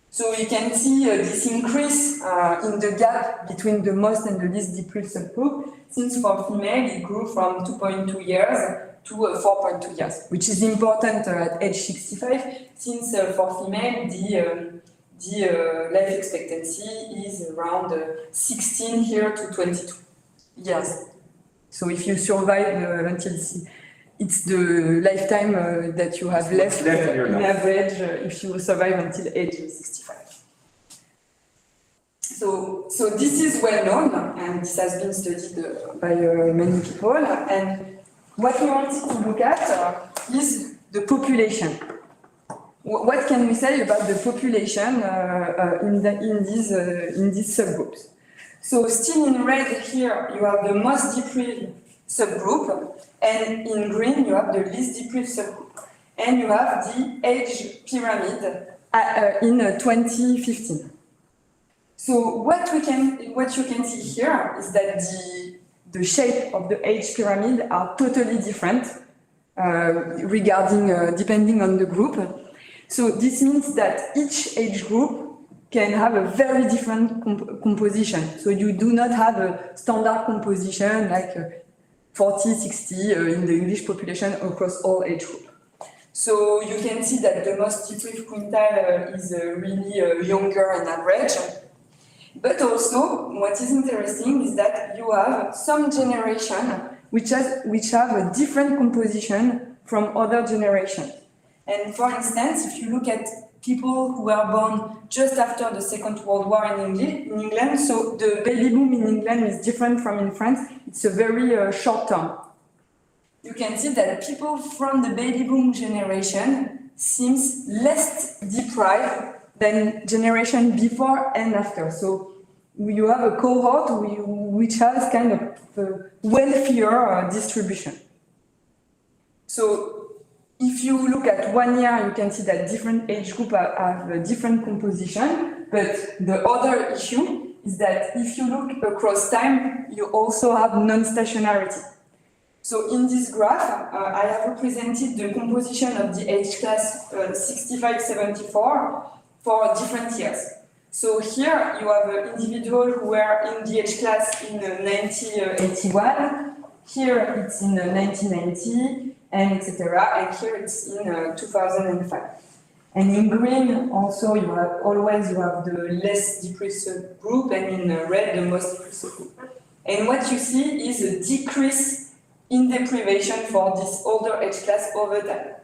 So you can see this increase in the gap between the most and the least deprived subgroup, since for female it grew from 2.2 years to 4.2 years, which is important at age 65, since for female the life expectancy is around 16 here to 22 years. So if you survive until it's the lifetime that you have left in average if you survive until age 65. So this is well known, and this has been studied by many people. And what we wanted to look at is the population. What can we say about the population in these subgroups? So still in red here you have the most deprived subgroup, and in green you have the least deprived subgroup. And you have the age pyramid in 2015. So what you can see here is that the shape of the age pyramid are totally different regarding depending on the group. So this means that each age group can have a very different composition. So you do not have a standard composition like 40, 60 in the English population across all age groups. So you can see that the most deprived quintile is really younger and average. But also, what is interesting is that you have some generation which have a different composition from other generations. And for instance, if you look at people who were born just after the Second World War in England, so the baby boom in England is different from in France. It's a very short term. You can see that people from the baby boom generation seems less deprived than generation before and after. So you have a cohort which has kind of a wealthier distribution. So if you look at 1 year, you can see that different age groups have a different composition, but the other issue is that if you look across time, you also have non-stationarity. So in this graph, I have represented the composition of the age class 65-74 for different years. So here you have individuals who were in the age class in 1981, here it's in 1990, and etc. And here it's in 2005. And in green also you have the less deprived subgroup, and in red the most deprived subgroup. And what you see is a decrease in deprivation for this older age class over time.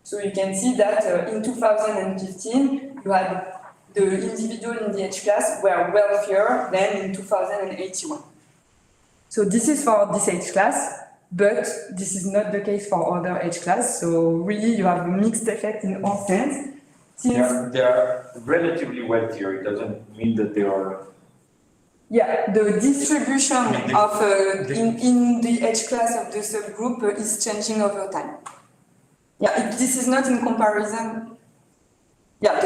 So you can see that in 2015 you had the individual in the age class were wealthier than in 2081. So this is for this age class. But this is not the case for other age class, so really you have a mixed effect in all sense. They are relatively wealthier, it doesn't mean that they are... Yeah, the distribution in the age class of the subgroup is changing over time. Yeah, this is not in comparison. Yeah,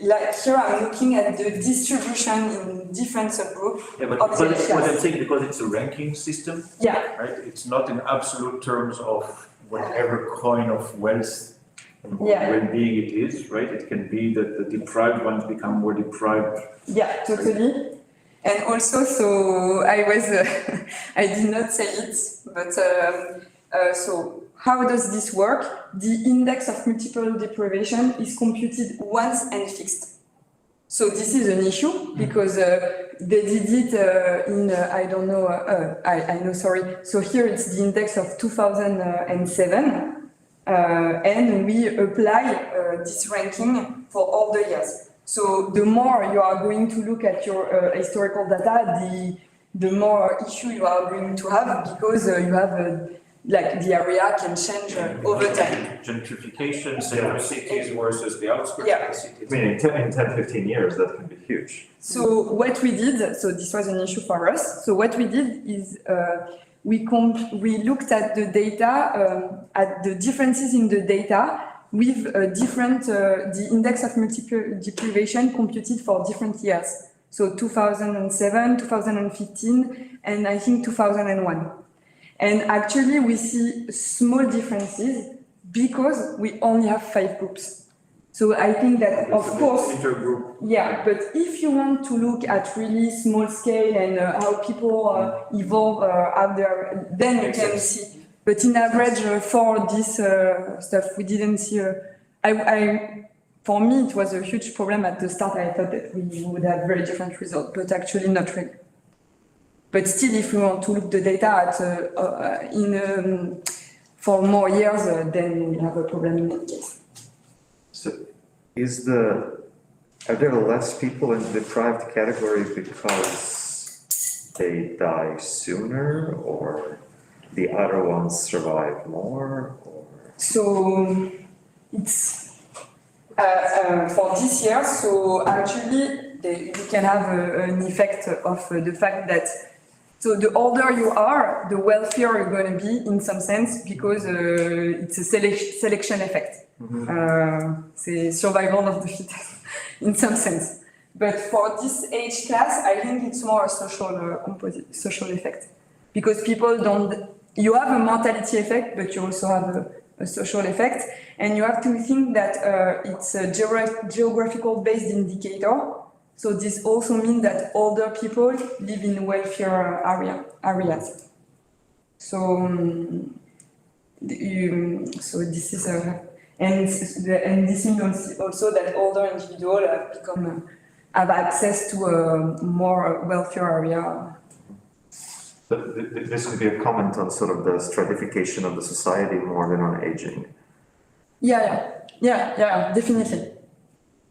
like here I'm looking at the distribution in different subgroups. Yeah, but what I'm saying, because it's a ranking system, yeah, right? It's not in absolute terms of whatever coin of wealth and well-being it is, right? It can be that the deprived ones become more deprived. Yeah, totally. And also, so I did not say it, but so how does this work? The index of multiple deprivation is computed once and fixed. So this is an issue because they did it in, I don't know, I know, sorry. So here it's the index of 2007, and we apply this ranking for all the years. So the more you are going to look at your historical data, the more issue you are going to have because you have like the area can change over time. Gentrification, central cities versus the outskirts Yeah. of the cities. I mean, in 10, 15 years, that can be huge. So what we did, so this was an issue for us. So what we did is we looked at the data, at the differences in the data with the index of multiple deprivation computed for different years. So 2007, 2015, and I think 2001. And actually we see small differences because we only have 5 groups. So I think that, of course, Intergroup. yeah, but if you want to look at really small scale and how people evolve out there, then you can see. But in average, for this stuff, we didn't see. For me, it was a huge problem at the start. I thought that we would have very different results, but actually not really. But still, if we want to look the data at for more years, then we have a problem in that case. So are there less people in the deprived category because they die sooner, or the other ones survive more, or? So it's for this year, so actually you can have an effect of the fact that so the older you are, the wealthier you're going to be in some sense because it's a selection effect. C'est survival of the fittest in some sense. But for this age class, I think it's more a social effect because people don't. You have a mortality effect, but you also have a social effect, and you have to think that it's a geographical based indicator. So this also means that older people live in wealthier areas. So this is and this means also that older individuals have access to a more wealthier area. But this could be a comment on sort of the stratification of the society more than on aging. Yeah, definitely.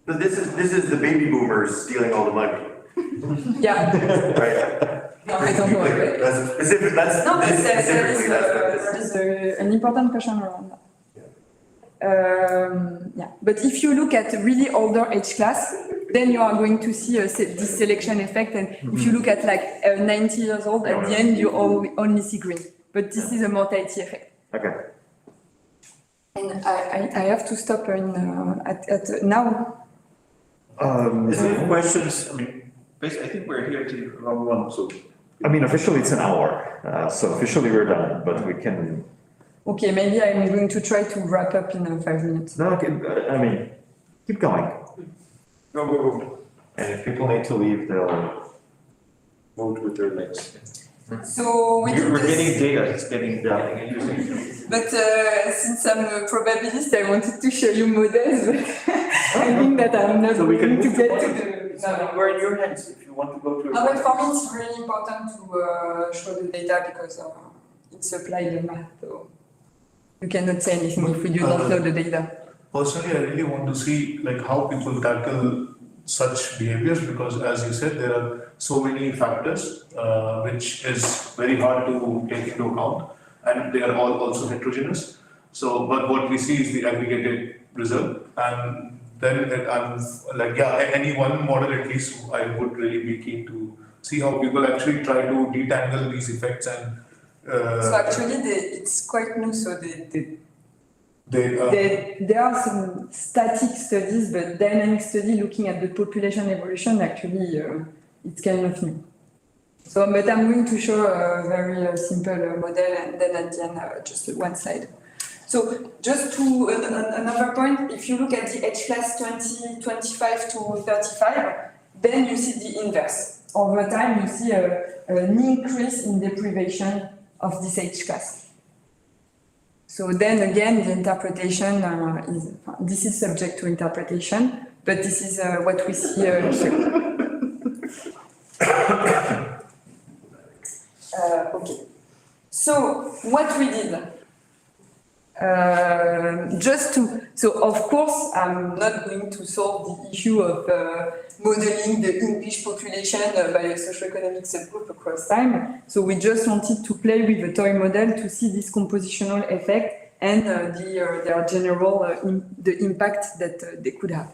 So this is the baby boomers stealing all the money, Yeah. right? No, I don't know. That's specific, that's, No, but this there specifically, that's what this is. is an important question around that. Yeah, but if you look at really older age class, then you are going to see this selection effect. And if you look at like 90 years old, at the end you only see green. But this is a mortality effect. Okay. And I have to stop at now. Is there questions? I mean, basically, I think we're here to round one, so. I mean, officially it's an hour, so officially we're done, but we can. Okay, maybe I'm going to try to wrap up in 5 minutes. No, okay, I mean, keep going. Go. And if people need to leave, they'll. Vote with their legs. So we did We're this. getting data, it's getting Yeah. But since I'm a probabilist, I wanted to show you models, but I think that I'm not So we can going to move get forward. to the. We're in your hands if you want to go to. No, but for me, it's really important to show the data because it's applied math, so you cannot say anything if you don't know the data. Personally, I really want to see like how people tackle such behaviors because, as you said, there are so many factors which is very hard to take into account, and they are all also heterogeneous. So, but what we see is the aggregated result, and then I'm like, yeah, any one model at least I would really be keen to see how people actually try to detangle these effects and. So actually, it's quite new. So there are some static studies, but dynamic study looking at the population evolution. Actually, it's kind of new. So, but I'm going to show a very simple model, and then at the end, just one slide. So, just to another point, if you look at the age class 25 to 35, then you see the inverse. Over time, you see an increase in deprivation of this age class. So then again, the interpretation this is subject to interpretation, but this is what we see here. Okay. So what we did, So of course, I'm not going to solve the issue of modeling the English population by a socioeconomic subgroup across time. So we just wanted to play with the toy model to see this compositional effect and their general the impact that they could have.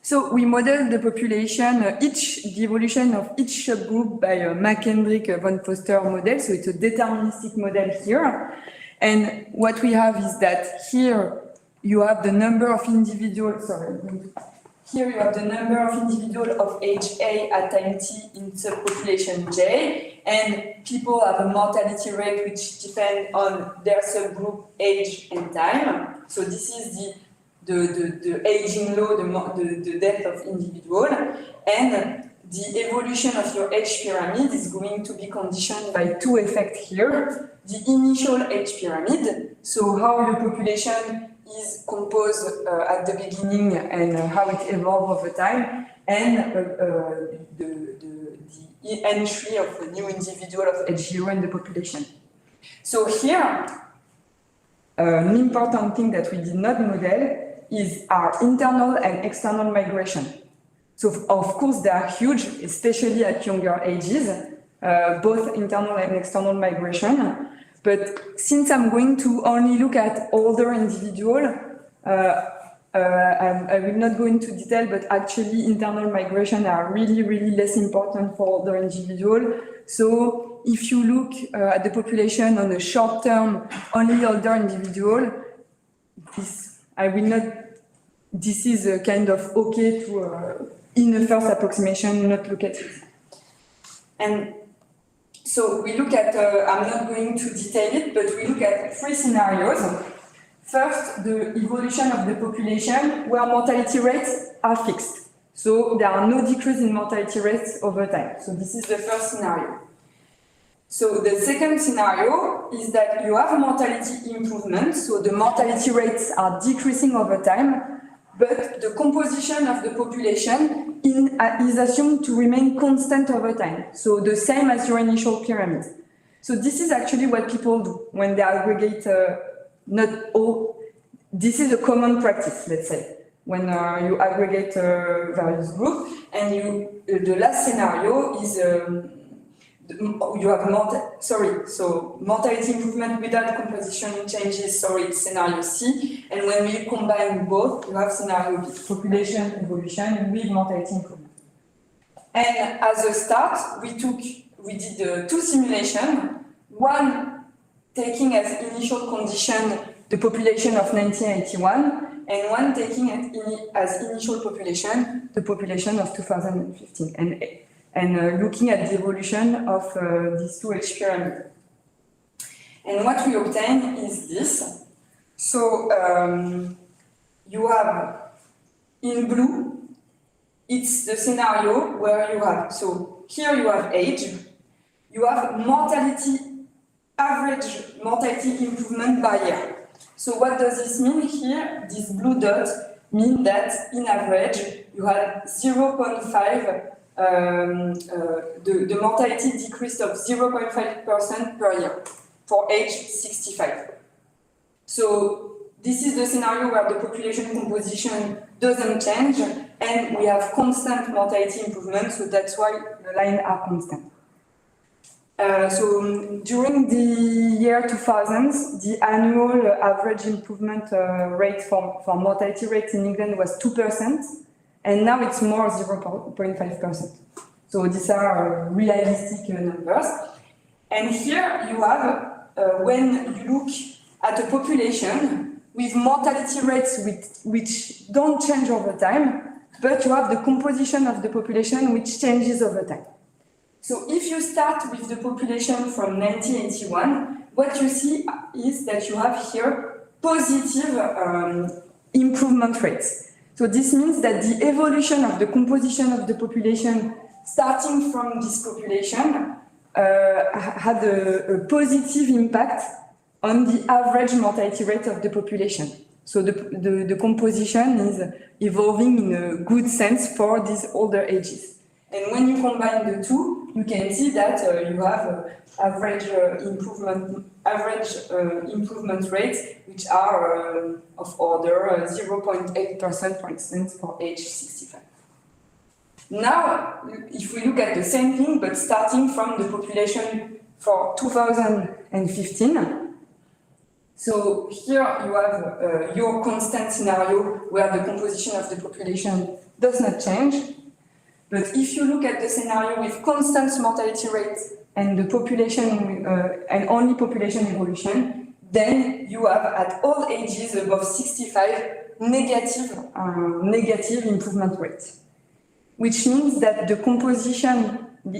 So we modeled the population, the evolution of each subgroup by a McKendrick-von Foster model. So it's a deterministic model here. And what we have is that here you have the number of individuals, here you have the number of individuals of age A at time t in subpopulation J, and people have a mortality rate which depends on their subgroup age and time. So this is the aging law, the death of individual, and the evolution of your age pyramid is going to be conditioned by two effects here. The initial age pyramid, so how the population is composed at the beginning and how it evolves over time, and the entry of a new individual of age 0 in the population. So here, an important thing that we did not model is our internal and external migration. So of course they are huge, especially at younger ages, both internal and external migration. But since I'm going to only look at older individual, I will not go into detail, but actually internal migration are really, really less important for older individual. So if you look at the population on a short term, only older individual, this is a kind of okay to, in the first approximation, not look at it. And so we look at, I'm not going to detail it, but we look at three scenarios. First, the evolution of the population where mortality rates are fixed. So there are no decrease in mortality rates over time. So this is the first scenario. So the second scenario is that you have a mortality improvement. So the mortality rates are decreasing over time, but the composition of the population is assumed to remain constant over time. So the same as your initial pyramid. So this is actually what people do when they aggregate, this is a common practice, let's say, when you aggregate various groups, and the last scenario is you have mortality improvement without composition changes, it's scenario C, and when we combine both, you have scenario B, population evolution with mortality improvement. And as a start, we did two simulations, one taking as initial condition the population of 1981, and one taking as initial population the population of 2015. And looking at the evolution of these two age pyramids. And what we obtain is this. So you have in blue, it's the scenario where you have, so here you have age, you have average mortality improvement by year. So what does this mean here? This blue dot means that in average you had 0.5 the mortality decreased of 0.5% per year for age 65. So this is the scenario where the population composition doesn't change and we have constant mortality improvement, so that's why the lines are constant. So during the year 2000, the annual average improvement rate for mortality rates in England was 2%. And now it's more 0.5%. So these are realistic numbers. And here you have, when you look at a population with mortality rates which don't change over time, but you have the composition of the population which changes over time. So if you start with the population from 1981, what you see is that you have here positive improvement rates. So this means that the evolution of the composition of the population starting from this population had a positive impact on the average mortality rate of the population. So the composition is evolving in a good sense for these older ages. And when you combine the two, you can see that you have average improvement rates, which are of order 0.8%, for instance, for age 65. Now, if we look at the same thing, but starting from the population for 2015, so here you have your constant scenario where the composition of the population does not change. But if you look at the scenario with constant mortality rate and the population and only population evolution, then you have at all ages above 65 negative improvement rate, which means that the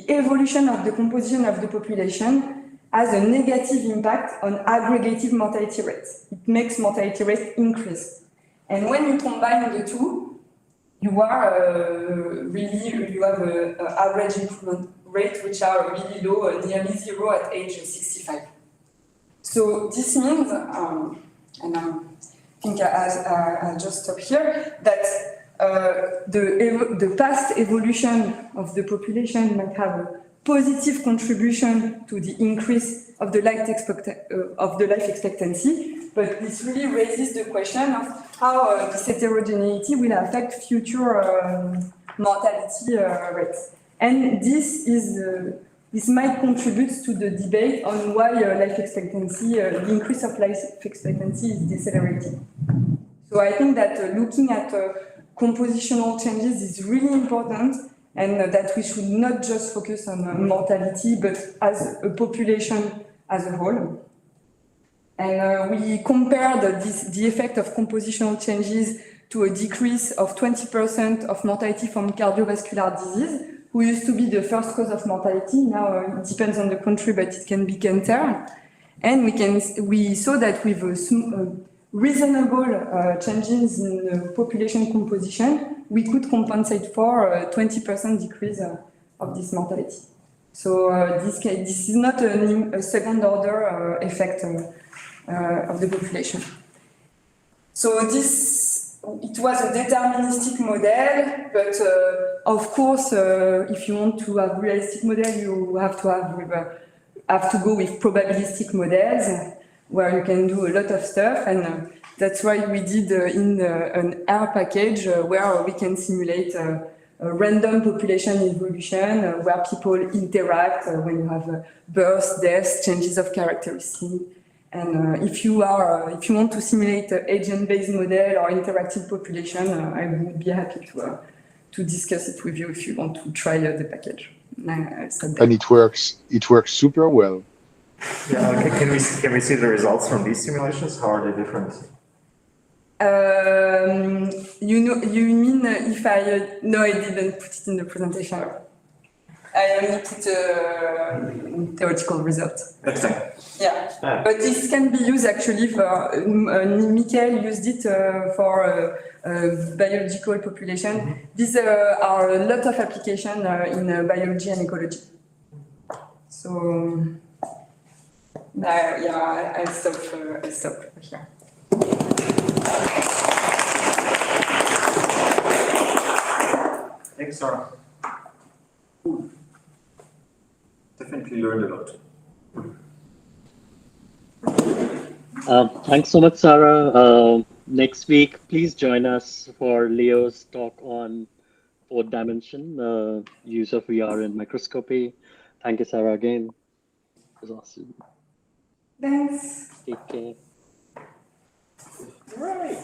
evolution of the composition of the population has a negative impact on aggregative mortality rates. It makes mortality rates increase. And when you combine the two, you have an average improvement rate which are really low, nearly zero at age 65. So this means, and I think I'll just stop here, that the past evolution of the population might have a positive contribution to the increase of the life expectancy, but this really raises the question of how this heterogeneity will affect future mortality rates. And this might contribute to the debate on why life expectancy, the increase of life expectancy is decelerating. So I think that looking at compositional changes is really important, and that we should not just focus on mortality, but as a population as a whole. And we compared the effect of compositional changes to a decrease of 20% of mortality from cardiovascular disease, who used to be the first cause of mortality. Now it depends on the country, but it can be cancer. And we saw that with reasonable changes in population composition, we could compensate for a 20% decrease of this mortality. So this is not a second order effect of the population. So it was a deterministic model, but of course, if you want to have realistic model, you have to go with probabilistic models, where you can do a lot of stuff, and that's why we did an R package where we can simulate a random population evolution where people interact when you have births, deaths, changes of characteristics. And if you want to simulate an agent-based model or interactive population, I would be happy to discuss it with you if you want to try the package. And it works super well. Yeah, can we see the results from these simulations? How are they different? You mean if no, I didn't put it in the presentation. I only put theoretical results. Next time. Yeah, but this can be used actually for, Michael used it for biological population. These are a lot of applications in biology and ecology. So, yeah, I'll stop here. Thanks, Sarah. Cool. Definitely learned a lot. Thanks so much, Sarah. Next week, please join us for Leo's talk on fourth dimension, use of VR in microscopy. Thank you, Sarah, again. It was awesome. Thanks. Take care. Right.